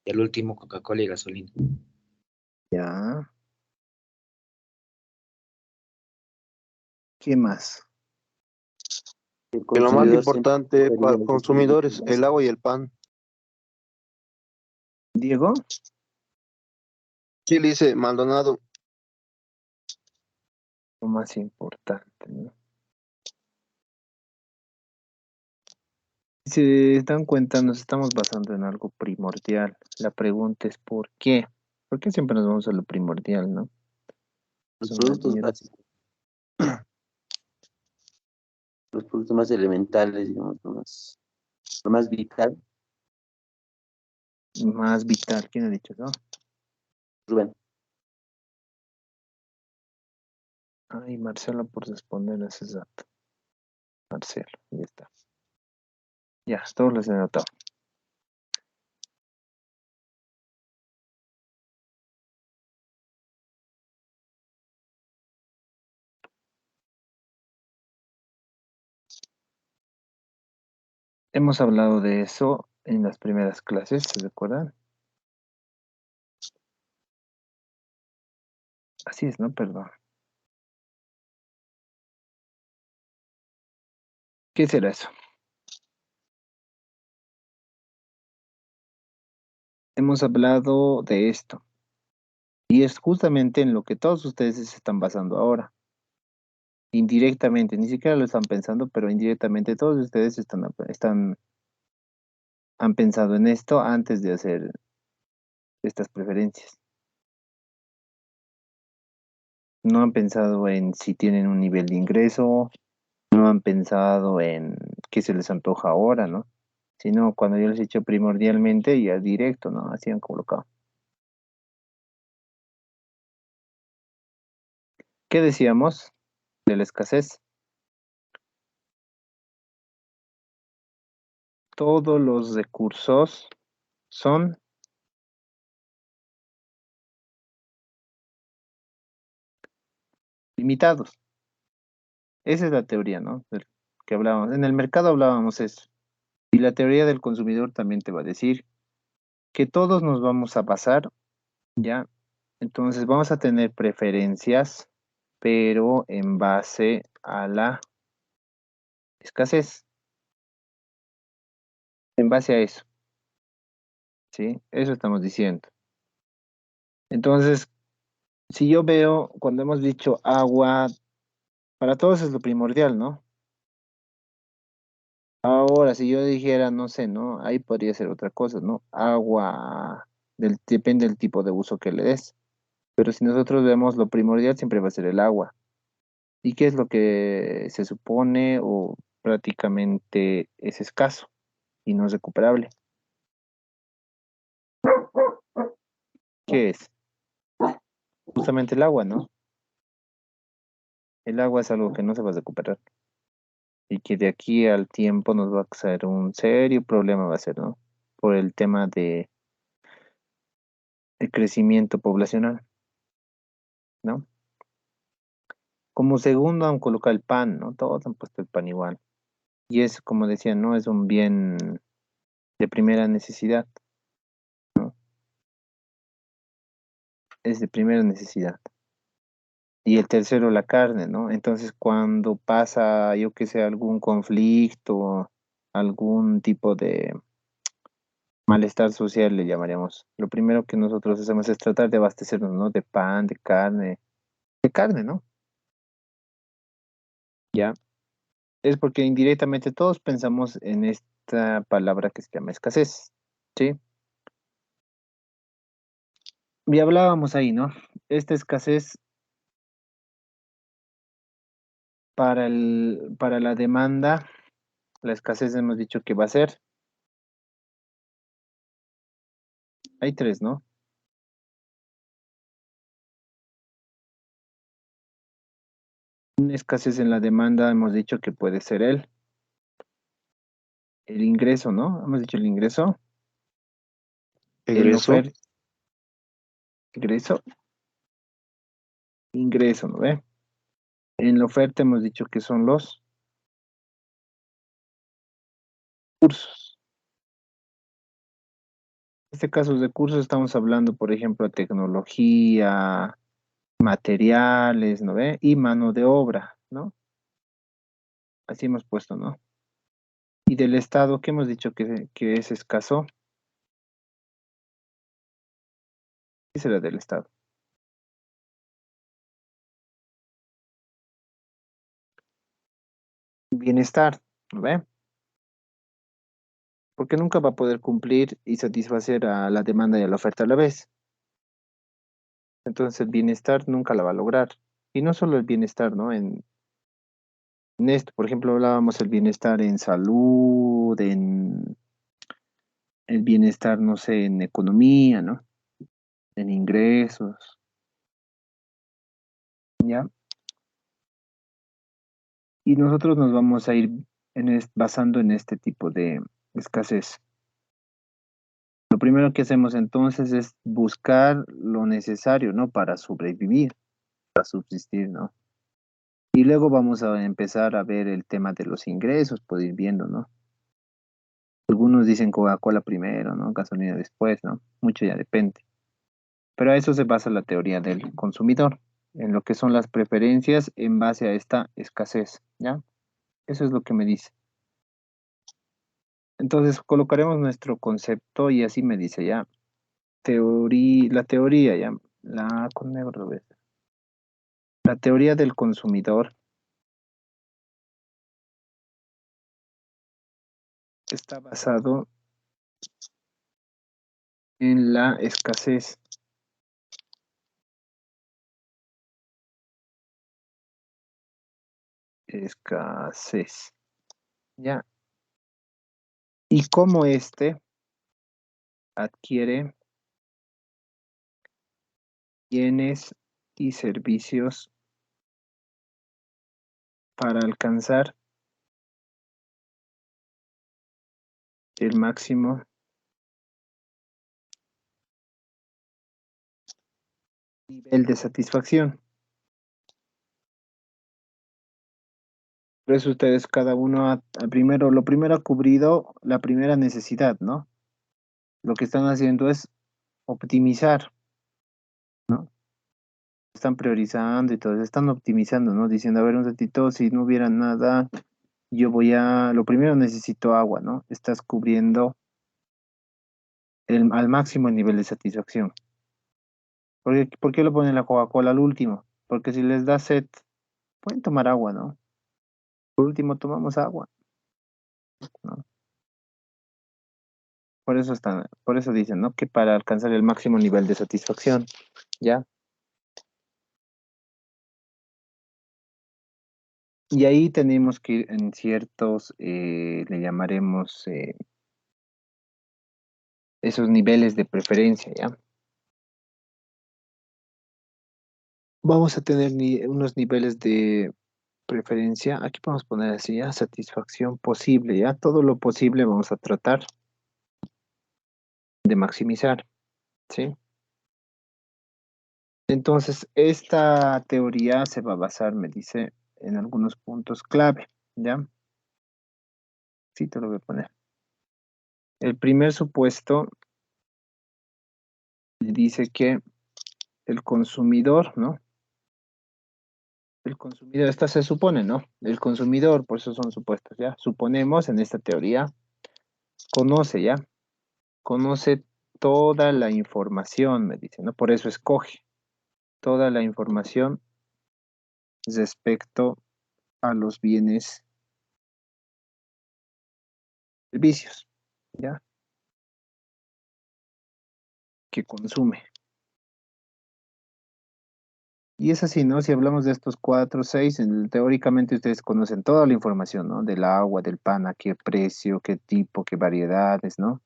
el último, Coca-Cola y gasolina. Ya. ¿Qué más? El Que lo más consumidor siempre importante escogería para los consumidores, alimentos el agua y el pan. Diego, Sí, le dice Maldonado. lo más importante, ¿no? Si se dan cuenta, nos estamos basando en algo primordial. La pregunta es ¿por qué? ¿Por qué siempre nos vamos a lo primordial, no? los Son las productos mierdas. básicos, los productos más elementales, digamos, lo más vital. Más vital. ¿Quién ha dicho eso? Rubén, Ay, Marcelo por responder ese dato. Marcelo, ya está. Ya, todos los he anotado. Hemos hablado de eso en las primeras clases, ¿se recuerdan? Así es, ¿no? Perdón. ¿Qué será eso? Hemos hablado de esto. Y es justamente en lo que todos ustedes se están basando ahora. Indirectamente, ni siquiera lo están pensando, pero indirectamente todos ustedes han pensado en esto antes de hacer estas preferencias. No han pensado en si tienen un nivel de ingreso, no han pensado en qué se les antoja ahora, ¿no? Sino cuando yo les he dicho primordialmente, ya directo, ¿no? Así han colocado. ¿Qué decíamos de la escasez? Todos los recursos son limitados. Esa es la teoría, ¿no? Del que hablábamos. En el mercado hablábamos eso. Y la teoría del consumidor también te va a decir que todos nos vamos a basar, ¿ya? Entonces vamos a tener preferencias, pero en base a la escasez. En base a eso, ¿sí? Eso estamos diciendo. Entonces, si yo veo, cuando hemos dicho agua, para todos es lo primordial, ¿no? Ahora, si yo dijera, no sé, ¿no? Ahí podría ser otra cosa, ¿no? Agua, depende del tipo de uso que le des. Pero si nosotros vemos lo primordial, siempre va a ser el agua. ¿Y qué es lo que se supone o prácticamente es escaso y no es recuperable? ¿Qué es? Justamente el agua, ¿no? El agua es algo que no se va a recuperar y que de aquí al tiempo nos va a ser un serio problema, va a ser, ¿no? Por el tema de el crecimiento poblacional, ¿no? Como segundo han colocado el pan, ¿no? Todos han puesto el pan igual. Y es, como decía, no es un bien de primera necesidad, ¿no? Es de primera necesidad. Y el tercero, la carne, ¿no? Entonces, cuando pasa, yo que sé, algún conflicto, algún tipo de malestar social, le llamaríamos, lo primero que nosotros hacemos es tratar de abastecernos, ¿no? De pan, de carne, ¿no? Ya. Es porque indirectamente todos pensamos en esta palabra que se llama escasez, ¿sí? Y hablábamos ahí, ¿no? Esta escasez para la demanda, la escasez hemos dicho que va a ser, hay tres, ¿no? Una escasez en la demanda, hemos dicho que puede ser el ingreso, ¿no? Hemos dicho el ingreso. El Egreso. oferta. Ingreso. Ingreso, ¿no ve? En la oferta hemos dicho que son los cursos. En este caso de cursos estamos hablando, por ejemplo, de tecnología, materiales, ¿no ve? Y mano de obra, ¿no? Así hemos puesto, ¿no? Y del Estado, ¿qué hemos dicho que es escaso? ¿Qué será del Estado? Bienestar, ¿no ve? Porque nunca va a poder cumplir y satisfacer a la demanda y a la oferta a la vez. Entonces el bienestar nunca la va a lograr. Y no solo el bienestar, ¿no? En esto, por ejemplo, hablábamos del bienestar en salud, en el bienestar, no sé, en economía, ¿no? En ingresos, ¿ya? Y nosotros nos vamos a ir basando en este tipo de escasez. Lo primero que hacemos entonces es buscar lo necesario, ¿no? Para sobrevivir, para subsistir, ¿no? Y luego vamos a empezar a ver el tema de los ingresos, puede ir viendo, ¿no? Algunos dicen Coca-Cola primero, ¿no? Gasolina después, ¿no? Mucho ya depende. Pero a eso se basa la teoría del consumidor, en lo que son las preferencias en base a esta escasez, ¿ya? Eso es lo que me dice. Entonces colocaremos nuestro concepto y así me dice, ¿ya? La teoría, ¿ya? Con negro, ¿ves? La teoría del consumidor está basado en la escasez. Escasez, ¿ya? Y cómo éste adquiere bienes y servicios para alcanzar el máximo nivel de satisfacción. Por eso ustedes cada uno lo primero ha cubrido la primera necesidad, ¿no? Lo que están haciendo es optimizar, ¿no? Están priorizando y todo, están optimizando, ¿no? Diciendo, a ver, un ratito, si no hubiera nada, lo primero necesito agua, ¿no? Estás cubriendo al máximo el nivel de satisfacción. ¿Por qué lo ponen la Coca-Cola al último? Porque si les da sed, pueden tomar agua, ¿no? Por último, tomamos agua, ¿no? Por eso dicen, ¿no? Que para alcanzar el máximo nivel de satisfacción, ¿ya? Y ahí tenemos que ir en ciertos, le llamaremos esos niveles de preferencia, ¿ya? Vamos a tener unos niveles de preferencia, aquí podemos poner así, ¿ya? Satisfacción posible, ¿ya? Todo lo posible vamos a tratar de maximizar, ¿sí? Entonces, esta teoría se va a basar, me dice, en algunos puntos clave, ¿ya? Sí, te lo voy a poner. El primer supuesto dice que el consumidor, ¿no? El consumidor, esta se supone, ¿no? El consumidor, por eso son supuestos, ¿ya? Suponemos en esta teoría, conoce, ¿ya? Conoce toda la información, me dice, ¿no? Por eso escoge toda la información respecto a los bienes, servicios, ¿ya? Que consume. Y es así, ¿no? Si hablamos de estos cuatro, seis, teóricamente ustedes conocen toda la información, ¿no? Del agua, del pan, a qué precio, qué tipo, qué variedades, ¿no?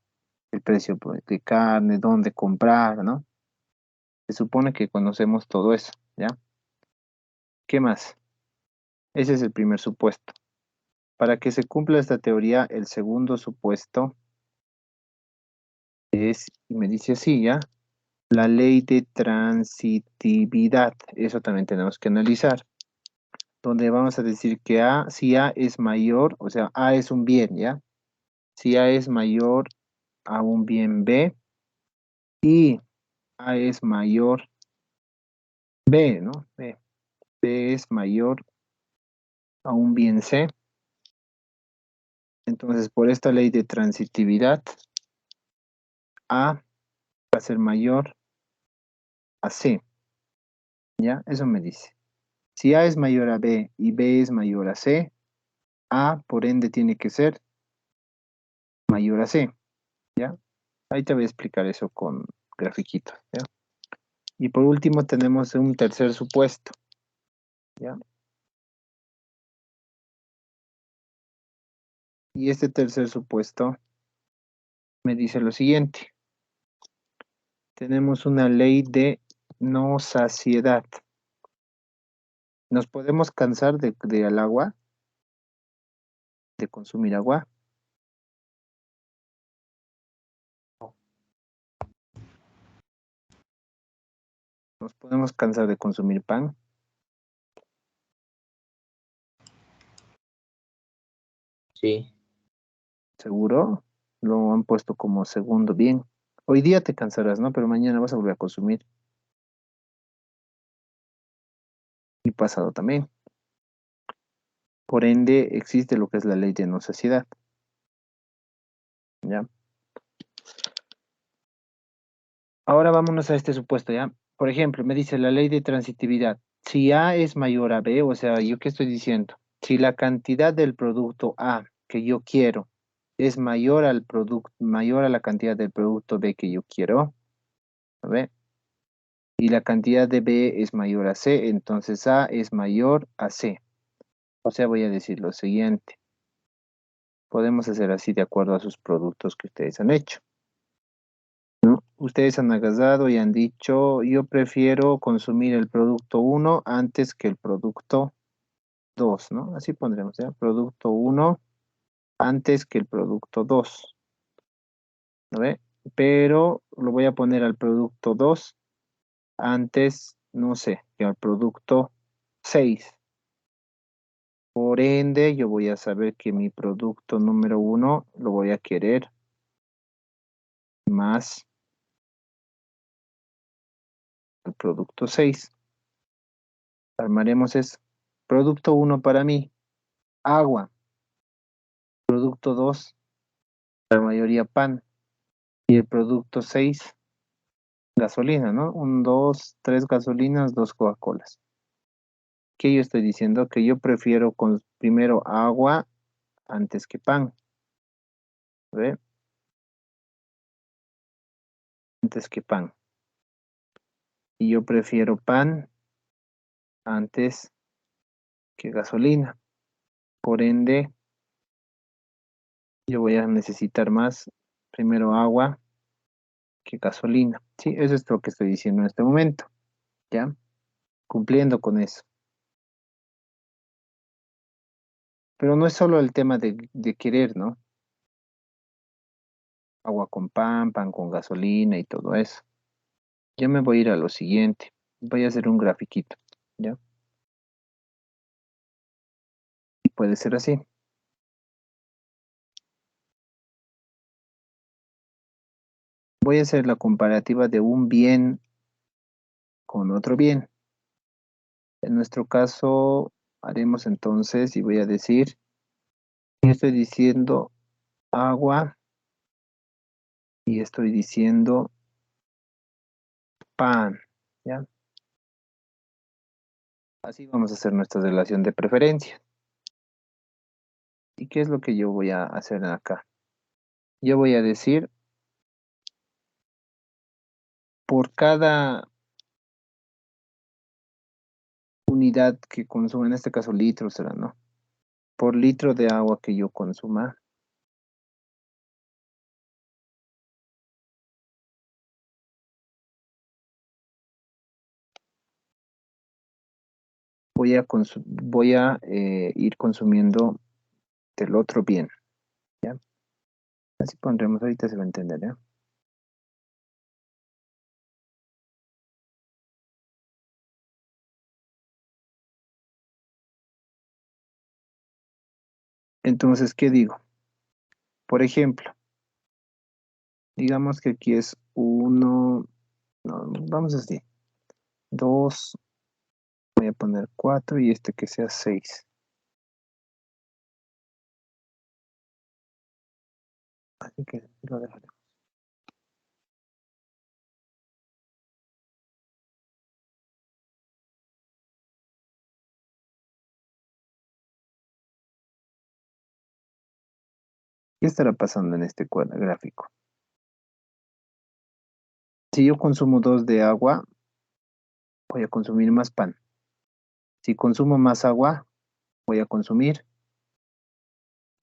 El precio pues, de carne, dónde comprar, ¿no? Se supone que conocemos todo eso, ¿ya? ¿Qué más? Ese es el primer supuesto. Para que se cumpla esta teoría, el segundo supuesto es, y me dice así, ¿ya? La ley de transitividad. Eso también tenemos que analizar. Donde vamos a decir que A, si A es mayor, o sea, A es un bien, ¿ya? Si A es mayor a un bien B y A es mayor B, ¿no? B es mayor a un bien C. Entonces, por esta ley de transitividad, A va a ser mayor a C, ¿ya? Eso me dice. Si A es mayor a B y B es mayor a C, A, por ende, tiene que ser mayor a C, ¿ya? Ahí te voy a explicar eso con grafiquitos, ¿ya? Y por último tenemos un tercer supuesto, ¿ya? Y este tercer supuesto me dice lo siguiente. Tenemos una ley de no saciedad. ¿Nos podemos cansar al agua? ¿De consumir agua? ¿Nos podemos cansar de consumir pan? Sí, ¿Seguro? Lo han puesto como segundo bien. Hoy día te cansarás, ¿no? Pero mañana vas a volver a consumir. Y pasado también. Por ende, existe lo que es la ley de no saciedad. ¿Ya? Ahora vámonos a este supuesto, ¿ya? Por ejemplo, me dice la ley de transitividad. Si A es mayor a B, o sea, ¿yo qué estoy diciendo? Si la cantidad del producto A que yo quiero es mayor al producto, mayor a la cantidad del producto B que yo quiero, ¿a ver? Y la cantidad de B es mayor a C, entonces A es mayor a C. O sea, voy a decir lo siguiente. Podemos hacer así de acuerdo a sus productos que ustedes han hecho, ¿no? Ustedes han agarrado y han dicho, yo prefiero consumir el producto 1 antes que el producto 2, ¿no? Así pondremos, ¿ya? Producto 1 antes que el producto 2, ¿no ve? Pero lo voy a poner al producto 2 antes, no sé, que al producto 6. Por ende, yo voy a saber que mi producto número 1 lo voy a querer más el producto 6. Armaremos es producto 1 para mí, agua. Producto 2, la mayoría pan. Y el producto 6, gasolina, ¿no? 1, 2, 3 gasolinas, 2 Coca-Colas. ¿Qué yo estoy diciendo? Que yo prefiero con primero agua antes que pan. ¿Ve? Antes que pan. Y yo prefiero pan antes que gasolina. Por ende, yo voy a necesitar más primero agua que gasolina. Sí, eso es lo que estoy diciendo en este momento. ¿Ya? Cumpliendo con eso. Pero no es solo el tema de querer, ¿no? Agua con pan, pan con gasolina y todo eso. Yo me voy a ir a lo siguiente. Voy a hacer un grafiquito, ¿ya? Y puede ser así. Voy a hacer la comparativa de un bien con otro bien. En nuestro caso, haremos entonces, y voy a decir, yo estoy diciendo agua y estoy diciendo pan, ¿ya? Así vamos a hacer nuestra relación de preferencia. ¿Y qué es lo que yo voy a hacer acá? Yo voy a decir, por cada unidad que consumo, en este caso litros será, ¿no? Por litro de agua que yo consuma, voy a ir consumiendo del otro bien, ¿ya? Así pondremos, ahorita se va a entender, ¿ya? Entonces, ¿qué digo? Por ejemplo, digamos que aquí es 1, no, vamos así, 2, voy a poner 4 y este que sea 6. Así que lo dejaré. ¿Qué estará pasando en este gráfico? Si yo consumo 2 de agua, voy a consumir más pan. Si consumo más agua, voy a consumir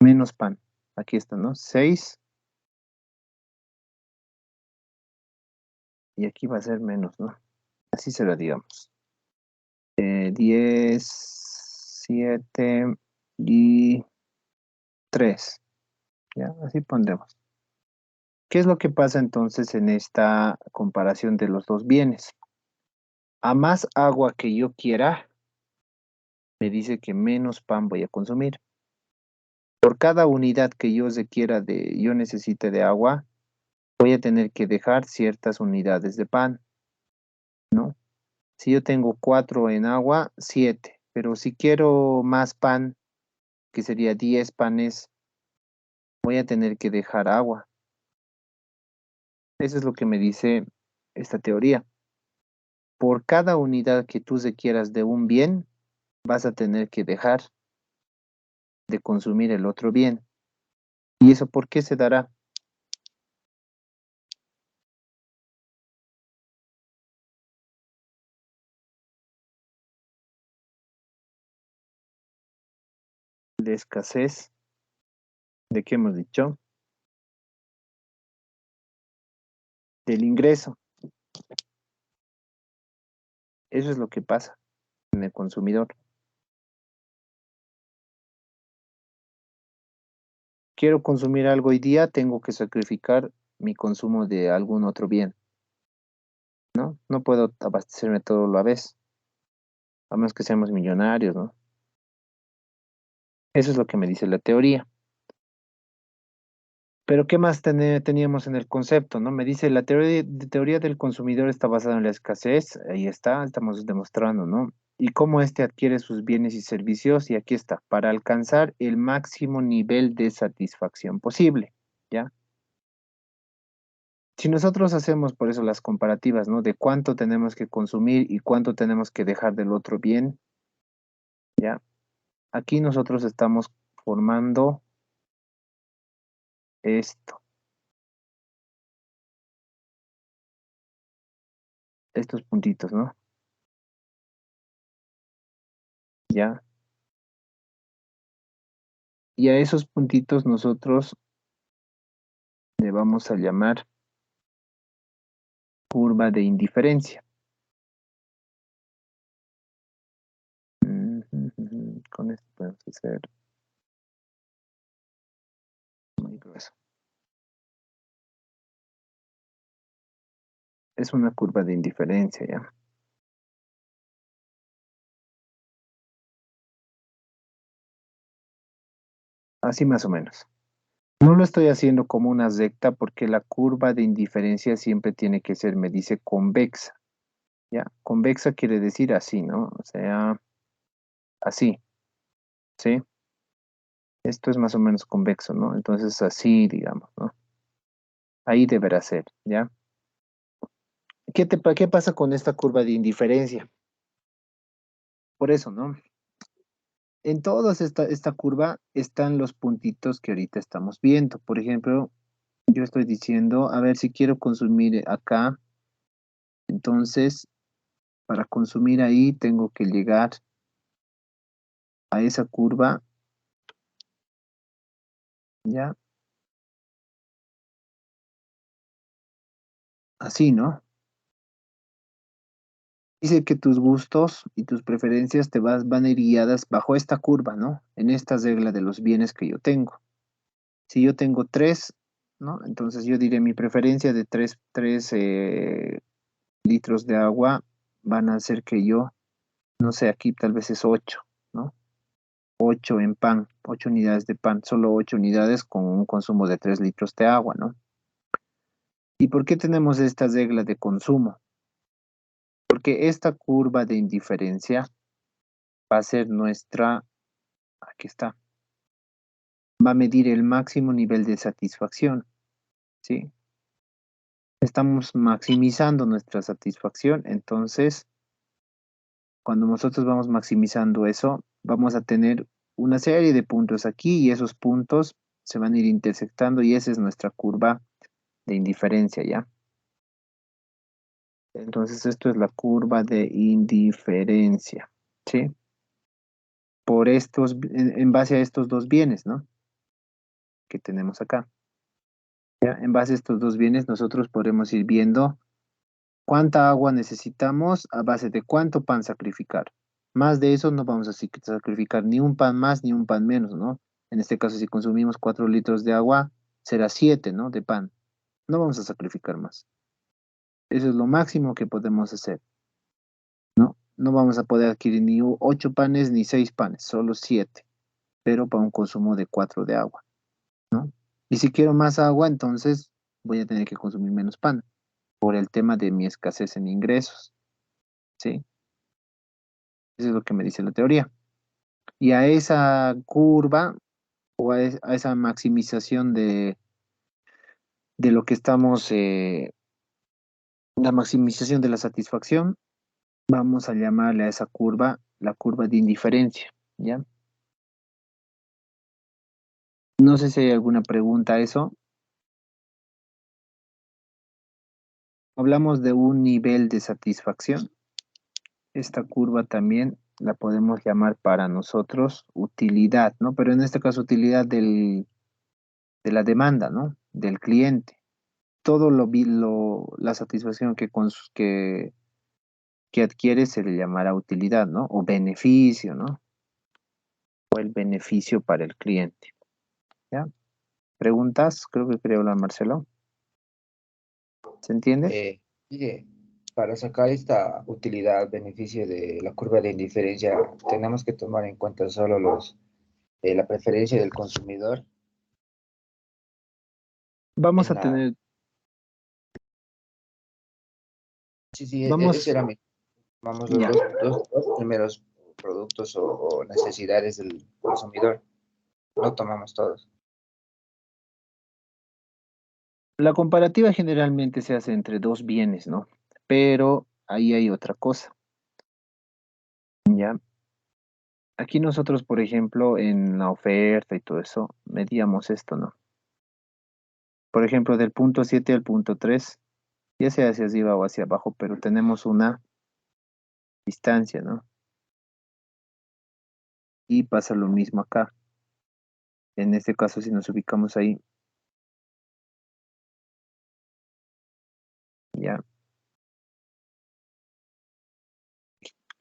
menos pan. Aquí está, ¿no? 6 y aquí va a ser menos, ¿no? Así se lo digamos. 10, 7 y 3. ¿Ya? Así pondremos. ¿Qué es lo que pasa entonces en esta comparación de los dos bienes? A más agua que yo quiera, me dice que menos pan voy a consumir. Por cada unidad que yo yo necesite de agua, voy a tener que dejar ciertas unidades de pan, ¿no? Si yo tengo 4 en agua, 7. Pero si quiero más pan, que sería 10 panes, voy a tener que dejar agua. Eso es lo que me dice esta teoría. Por cada unidad que tú requieras de un bien, vas a tener que dejar de consumir el otro bien. ¿Y eso por qué se dará? De escasez, ¿de qué hemos dicho? Del ingreso. Eso es lo que pasa en el consumidor. Quiero consumir algo hoy día, tengo que sacrificar mi consumo de algún otro bien, ¿no? No puedo abastecerme todo a la vez, a menos que seamos millonarios, ¿no? Eso es lo que me dice la teoría. Pero ¿qué más teníamos en el concepto, no? Me dice la teoría del consumidor está basada en la escasez, ahí está, estamos demostrando, ¿no? Y cómo éste adquiere sus bienes y servicios, y aquí está, para alcanzar el máximo nivel de satisfacción posible, ¿ya? Si nosotros hacemos por eso las comparativas, ¿no? De cuánto tenemos que consumir y cuánto tenemos que dejar del otro bien, ¿ya? Aquí nosotros estamos formando esto, estos puntitos, ¿no? ¿Ya? Y a esos puntitos nosotros le vamos a llamar curva de indiferencia. Con esto podemos hacer muy grueso. Es una curva de indiferencia, ¿ya? Así más o menos. No lo estoy haciendo como una recta porque la curva de indiferencia siempre tiene que ser, me dice, convexa. ¿Ya? Convexa quiere decir así, ¿no? O sea, así, ¿sí? Esto es más o menos convexo, ¿no? Entonces así, digamos, ¿no? Ahí deberá ser, ¿ya? ¿Qué pasa con esta curva de indiferencia? Por eso, ¿no? En toda esta curva están los puntitos que ahorita estamos viendo. Por ejemplo, yo estoy diciendo, a ver si quiero consumir acá, entonces para consumir ahí tengo que llegar a esa curva, ¿ya? Así, ¿no? Dice que tus gustos y tus preferencias van a ir guiadas bajo esta curva, ¿no? En esta regla de los bienes que yo tengo. Si yo tengo 3, ¿no? Entonces yo diré mi preferencia de 3 litros de agua van a hacer que yo, no sé, aquí tal vez es 8, ¿no? 8 en pan, 8 unidades de pan, solo 8 unidades con un consumo de 3 litros de agua, ¿no? ¿Y por qué tenemos esta regla de consumo? Porque esta curva de indiferencia va a ser nuestra, aquí está, va a medir el máximo nivel de satisfacción, ¿sí? Estamos maximizando nuestra satisfacción, entonces, cuando nosotros vamos maximizando eso, vamos a tener una serie de puntos aquí y esos puntos se van a ir intersectando y esa es nuestra curva de indiferencia, ¿ya? Entonces, esto es la curva de indiferencia, ¿sí? Por estos, en base a estos dos bienes, ¿no? Que tenemos acá. ¿Ya? En base a estos dos bienes, nosotros podremos ir viendo cuánta agua necesitamos a base de cuánto pan sacrificar. Más de eso no vamos a sacrificar ni un pan más ni un pan menos, ¿no? En este caso, si consumimos 4 litros de agua, será 7, ¿no? De pan. No vamos a sacrificar más. Eso es lo máximo que podemos hacer, ¿no? No vamos a poder adquirir ni 8 panes ni 6 panes, solo 7, pero para un consumo de 4 de agua, ¿no? Y si quiero más agua, entonces voy a tener que consumir menos pan por el tema de mi escasez en ingresos, ¿sí? Eso es lo que me dice la teoría. Y a esa curva o a esa maximización de lo que estamos, la maximización de la satisfacción, vamos a llamarle a esa curva la curva de indiferencia, ¿ya? No sé si hay alguna pregunta a eso. Hablamos de un nivel de satisfacción. Esta curva también la podemos llamar para nosotros utilidad, ¿no? Pero en este caso utilidad de la demanda, ¿no? Del cliente. Todo la satisfacción que adquiere se le llamará utilidad, ¿no? O beneficio, ¿no? O el beneficio para el cliente, ¿ya? ¿Preguntas? Creo que quería hablar Marcelo. ¿Se entiende? Mire, para sacar esta utilidad, beneficio de la curva de indiferencia, tenemos que tomar en cuenta solo la preferencia del consumidor. Vamos En a tener, sí, ese vamos, era mi, vamos, ya. dos primeros productos o necesidades del consumidor. No tomamos todos. La comparativa generalmente se hace entre dos bienes, ¿no? Pero ahí hay otra cosa, ¿ya? Aquí nosotros, por ejemplo, en la oferta y todo eso, medíamos esto, ¿no? Por ejemplo, del punto 7 al punto 3, ya sea hacia arriba o hacia abajo, pero tenemos una distancia, ¿no? Y pasa lo mismo acá. En este caso, si nos ubicamos ahí, ya.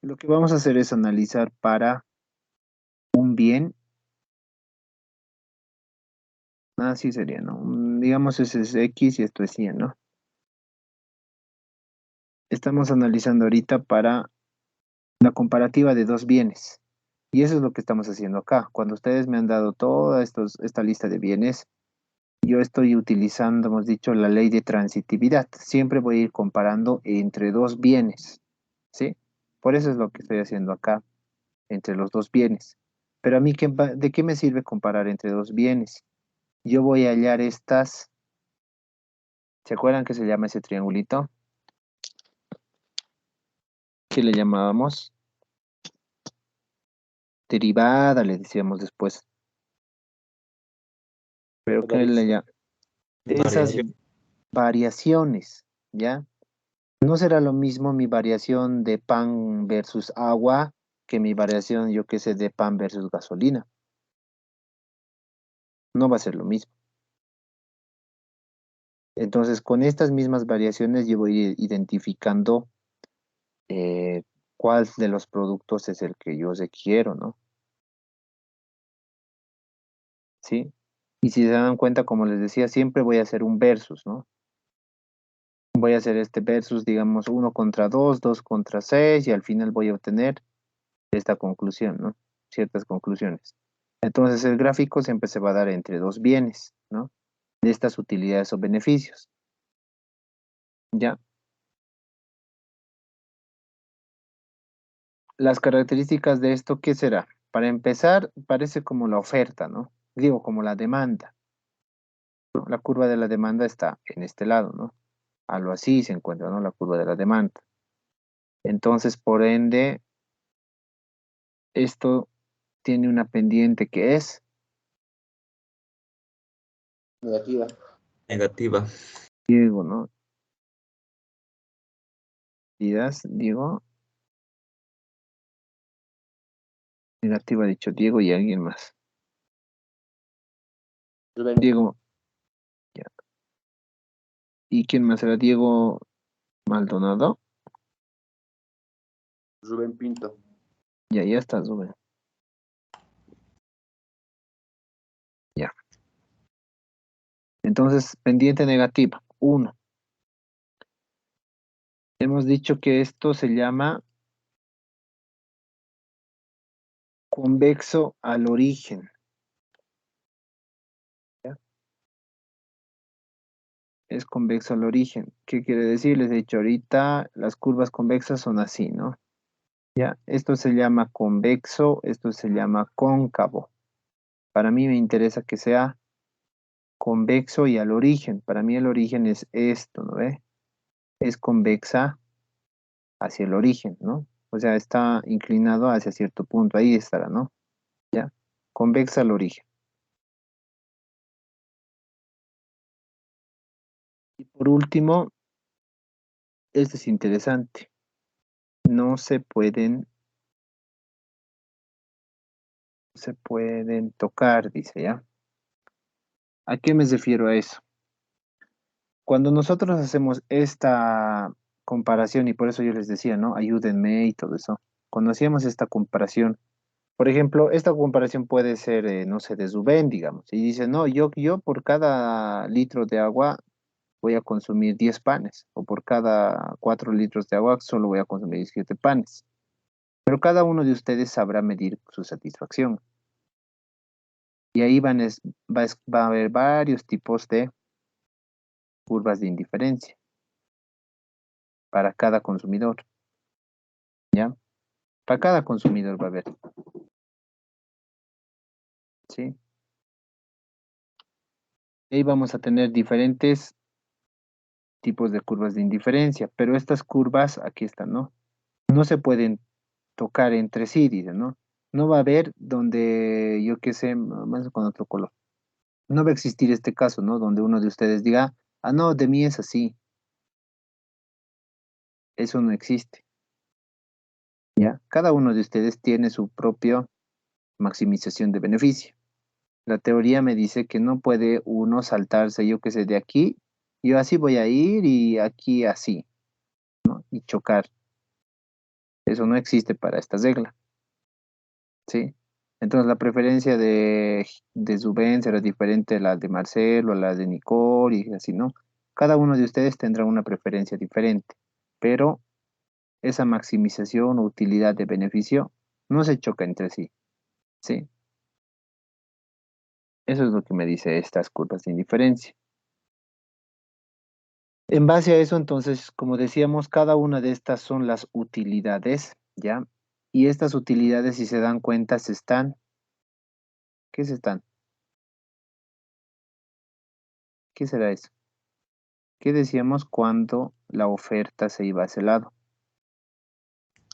Lo que vamos a hacer es analizar para un bien, así sería, ¿no? Digamos, ese es X y esto es 100, ¿no? Estamos analizando ahorita para la comparativa de dos bienes. Y eso es lo que estamos haciendo acá. Cuando ustedes me han dado toda esta lista de bienes, yo estoy utilizando, hemos dicho, la ley de transitividad. Siempre voy a ir comparando entre dos bienes, ¿sí? Por eso es lo que estoy haciendo acá, entre los dos bienes. Pero a mí, ¿de qué me sirve comparar entre dos bienes? Yo voy a hallar estas, ¿se acuerdan que se llama ese triangulito? ¿Qué le llamábamos? Derivada, le decíamos después. Pero ¿qué le llama? Esas variaciones, ¿ya? No será lo mismo mi variación de pan versus agua que mi variación, yo qué sé, de pan versus gasolina. No va a ser lo mismo. Entonces, con estas mismas variaciones yo voy identificando cuál de los productos es el que yo requiero, ¿no? ¿Sí? Y si se dan cuenta, como les decía, siempre voy a hacer un versus, ¿no? Voy a hacer este versus, digamos, 1 contra 2, 2 contra 6, y al final voy a obtener esta conclusión, ¿no? Ciertas conclusiones. Entonces el gráfico siempre se va a dar entre dos bienes, ¿no? De estas utilidades o beneficios. ¿Ya? Las características de esto, ¿qué será? Para empezar, parece como la oferta, ¿no? Digo, como la demanda, ¿no? La curva de la demanda está en este lado, ¿no? Algo así se encuentra, ¿no? La curva de la demanda. Entonces, por ende, esto tiene una pendiente que es Negativa. Negativa. Diego, ¿no? Digo, negativa, ha dicho Diego y alguien más. Rubén. Diego, ya. ¿Y quién más era? Diego Maldonado. Rubén Pinto. Ya está, Rubén. Ya. Entonces, pendiente negativa, 1. Hemos dicho que esto se llama convexo al origen. ¿Ya? Es convexo al origen. ¿Qué quiere decir? Les he dicho ahorita, las curvas convexas son así, ¿no? ¿Ya? Esto se llama convexo, esto se llama cóncavo. Para mí me interesa que sea convexo y al origen. Para mí el origen es esto, ¿no ve? Es convexa hacia el origen, ¿no? O sea, está inclinado hacia cierto punto. Ahí estará, ¿no? ¿Ya? Convexa al origen. Y por último, esto es interesante. No se pueden tocar, dice, ¿ya? ¿A qué me refiero a eso? Cuando nosotros hacemos esta comparación, y por eso yo les decía, ¿no? Ayúdenme y todo eso. Cuando hacíamos esta comparación, por ejemplo, esta comparación puede ser, no sé, de Zubén, digamos, y dice, no, yo por cada litro de agua voy a consumir 10 panes, o por cada 4 litros de agua solo voy a consumir 7 panes. Pero cada uno de ustedes sabrá medir su satisfacción. Y ahí va a haber varios tipos de curvas de indiferencia para cada consumidor, ¿ya? Para cada consumidor va a haber, ¿sí? Ahí vamos a tener diferentes tipos de curvas de indiferencia, pero estas curvas, aquí están, ¿no? No se pueden tocar entre sí, dice, ¿no? No va a haber donde, yo qué sé, más con otro color. No va a existir este caso, ¿no? Donde uno de ustedes diga, ah, no, de mí es así. Eso no existe, ¿ya? Cada uno de ustedes tiene su propia maximización de beneficio. La teoría me dice que no puede uno saltarse, yo qué sé, de aquí, yo así voy a ir y aquí así, ¿no? Y chocar. Eso no existe para esta regla, ¿sí? Entonces la preferencia de Zubén será diferente a la de Marcelo, a la de Nicole y así, ¿no? Cada uno de ustedes tendrá una preferencia diferente, pero esa maximización o utilidad de beneficio no se choca entre sí, ¿sí? Eso es lo que me dice estas curvas de indiferencia. En base a eso, entonces, como decíamos, cada una de estas son las utilidades, ¿ya? Y estas utilidades, si se dan cuenta, ¿qué se están? ¿Qué será eso? ¿Qué decíamos cuando la oferta se iba a ese lado?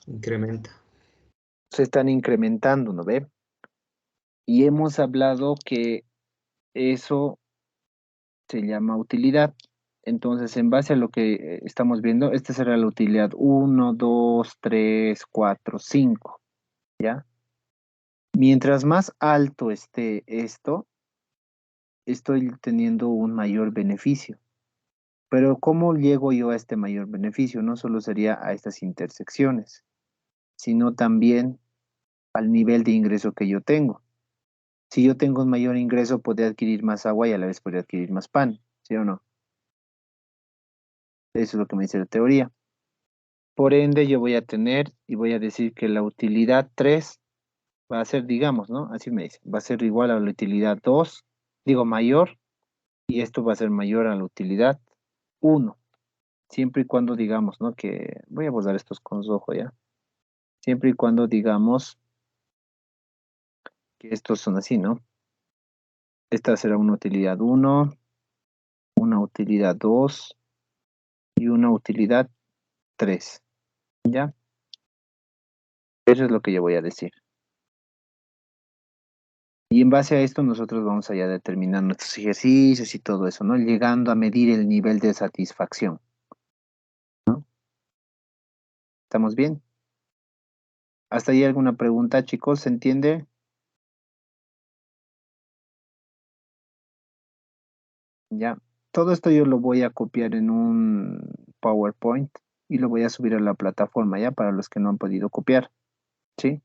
Incrementa. Se están incrementando, ¿no ve? Y hemos hablado que eso se llama utilidad. Entonces, en base a lo que estamos viendo, esta será la utilidad 1, 2, 3, 4, 5, ¿ya? Mientras más alto esté esto, estoy teniendo un mayor beneficio. Pero ¿cómo llego yo a este mayor beneficio? No solo sería a estas intersecciones, sino también al nivel de ingreso que yo tengo. Si yo tengo un mayor ingreso, podría adquirir más agua y a la vez podría adquirir más pan, ¿sí o no? Eso es lo que me dice la teoría. Por ende, yo voy a tener y voy a decir que la utilidad 3 va a ser, digamos, ¿no? Así me dice, va a ser igual a la utilidad 2, digo mayor, y esto va a ser mayor a la utilidad 1, siempre y cuando digamos, ¿no? Que voy a borrar estos con ojo ya. Siempre y cuando digamos que estos son así, ¿no? Esta será una utilidad 1, una utilidad 2 y una utilidad 3, ¿ya? Eso es lo que yo voy a decir. Y en base a esto nosotros vamos a ya determinar nuestros ejercicios y todo eso, ¿no? Llegando a medir el nivel de satisfacción, ¿no? ¿Estamos bien? ¿Hasta ahí alguna pregunta, chicos? ¿Se entiende? Ya. Todo esto yo lo voy a copiar en un PowerPoint y lo voy a subir a la plataforma, ¿ya? Para los que no han podido copiar, ¿sí?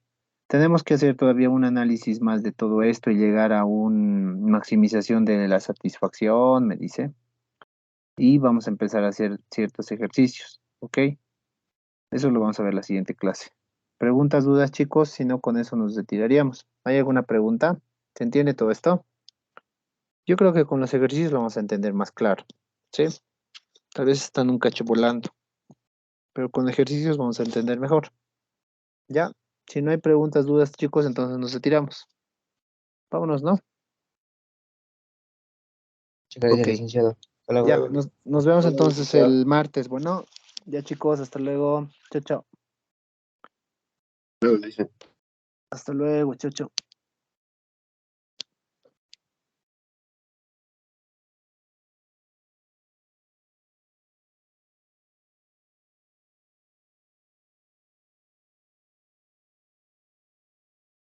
Tenemos que hacer todavía un análisis más de todo esto y llegar a una maximización de la satisfacción, me dice. Y vamos a empezar a hacer ciertos ejercicios, ¿ok? Eso lo vamos a ver en la siguiente clase. ¿Preguntas, dudas, chicos? Si no, con eso nos retiraríamos. ¿Hay alguna pregunta? ¿Se entiende todo esto? Yo creo que con los ejercicios lo vamos a entender más claro, ¿sí? Tal vez están un cacho volando, pero con ejercicios vamos a entender mejor. ¿Ya? Si no hay preguntas, dudas, chicos, entonces nos retiramos. Vámonos, ¿no? Muchas gracias, Ok. licenciado. Hasta luego. Ya, nos vemos entonces el martes. Bueno, ya chicos, hasta luego. Chao, chao. Luego le dice. Hasta luego, chao, chao.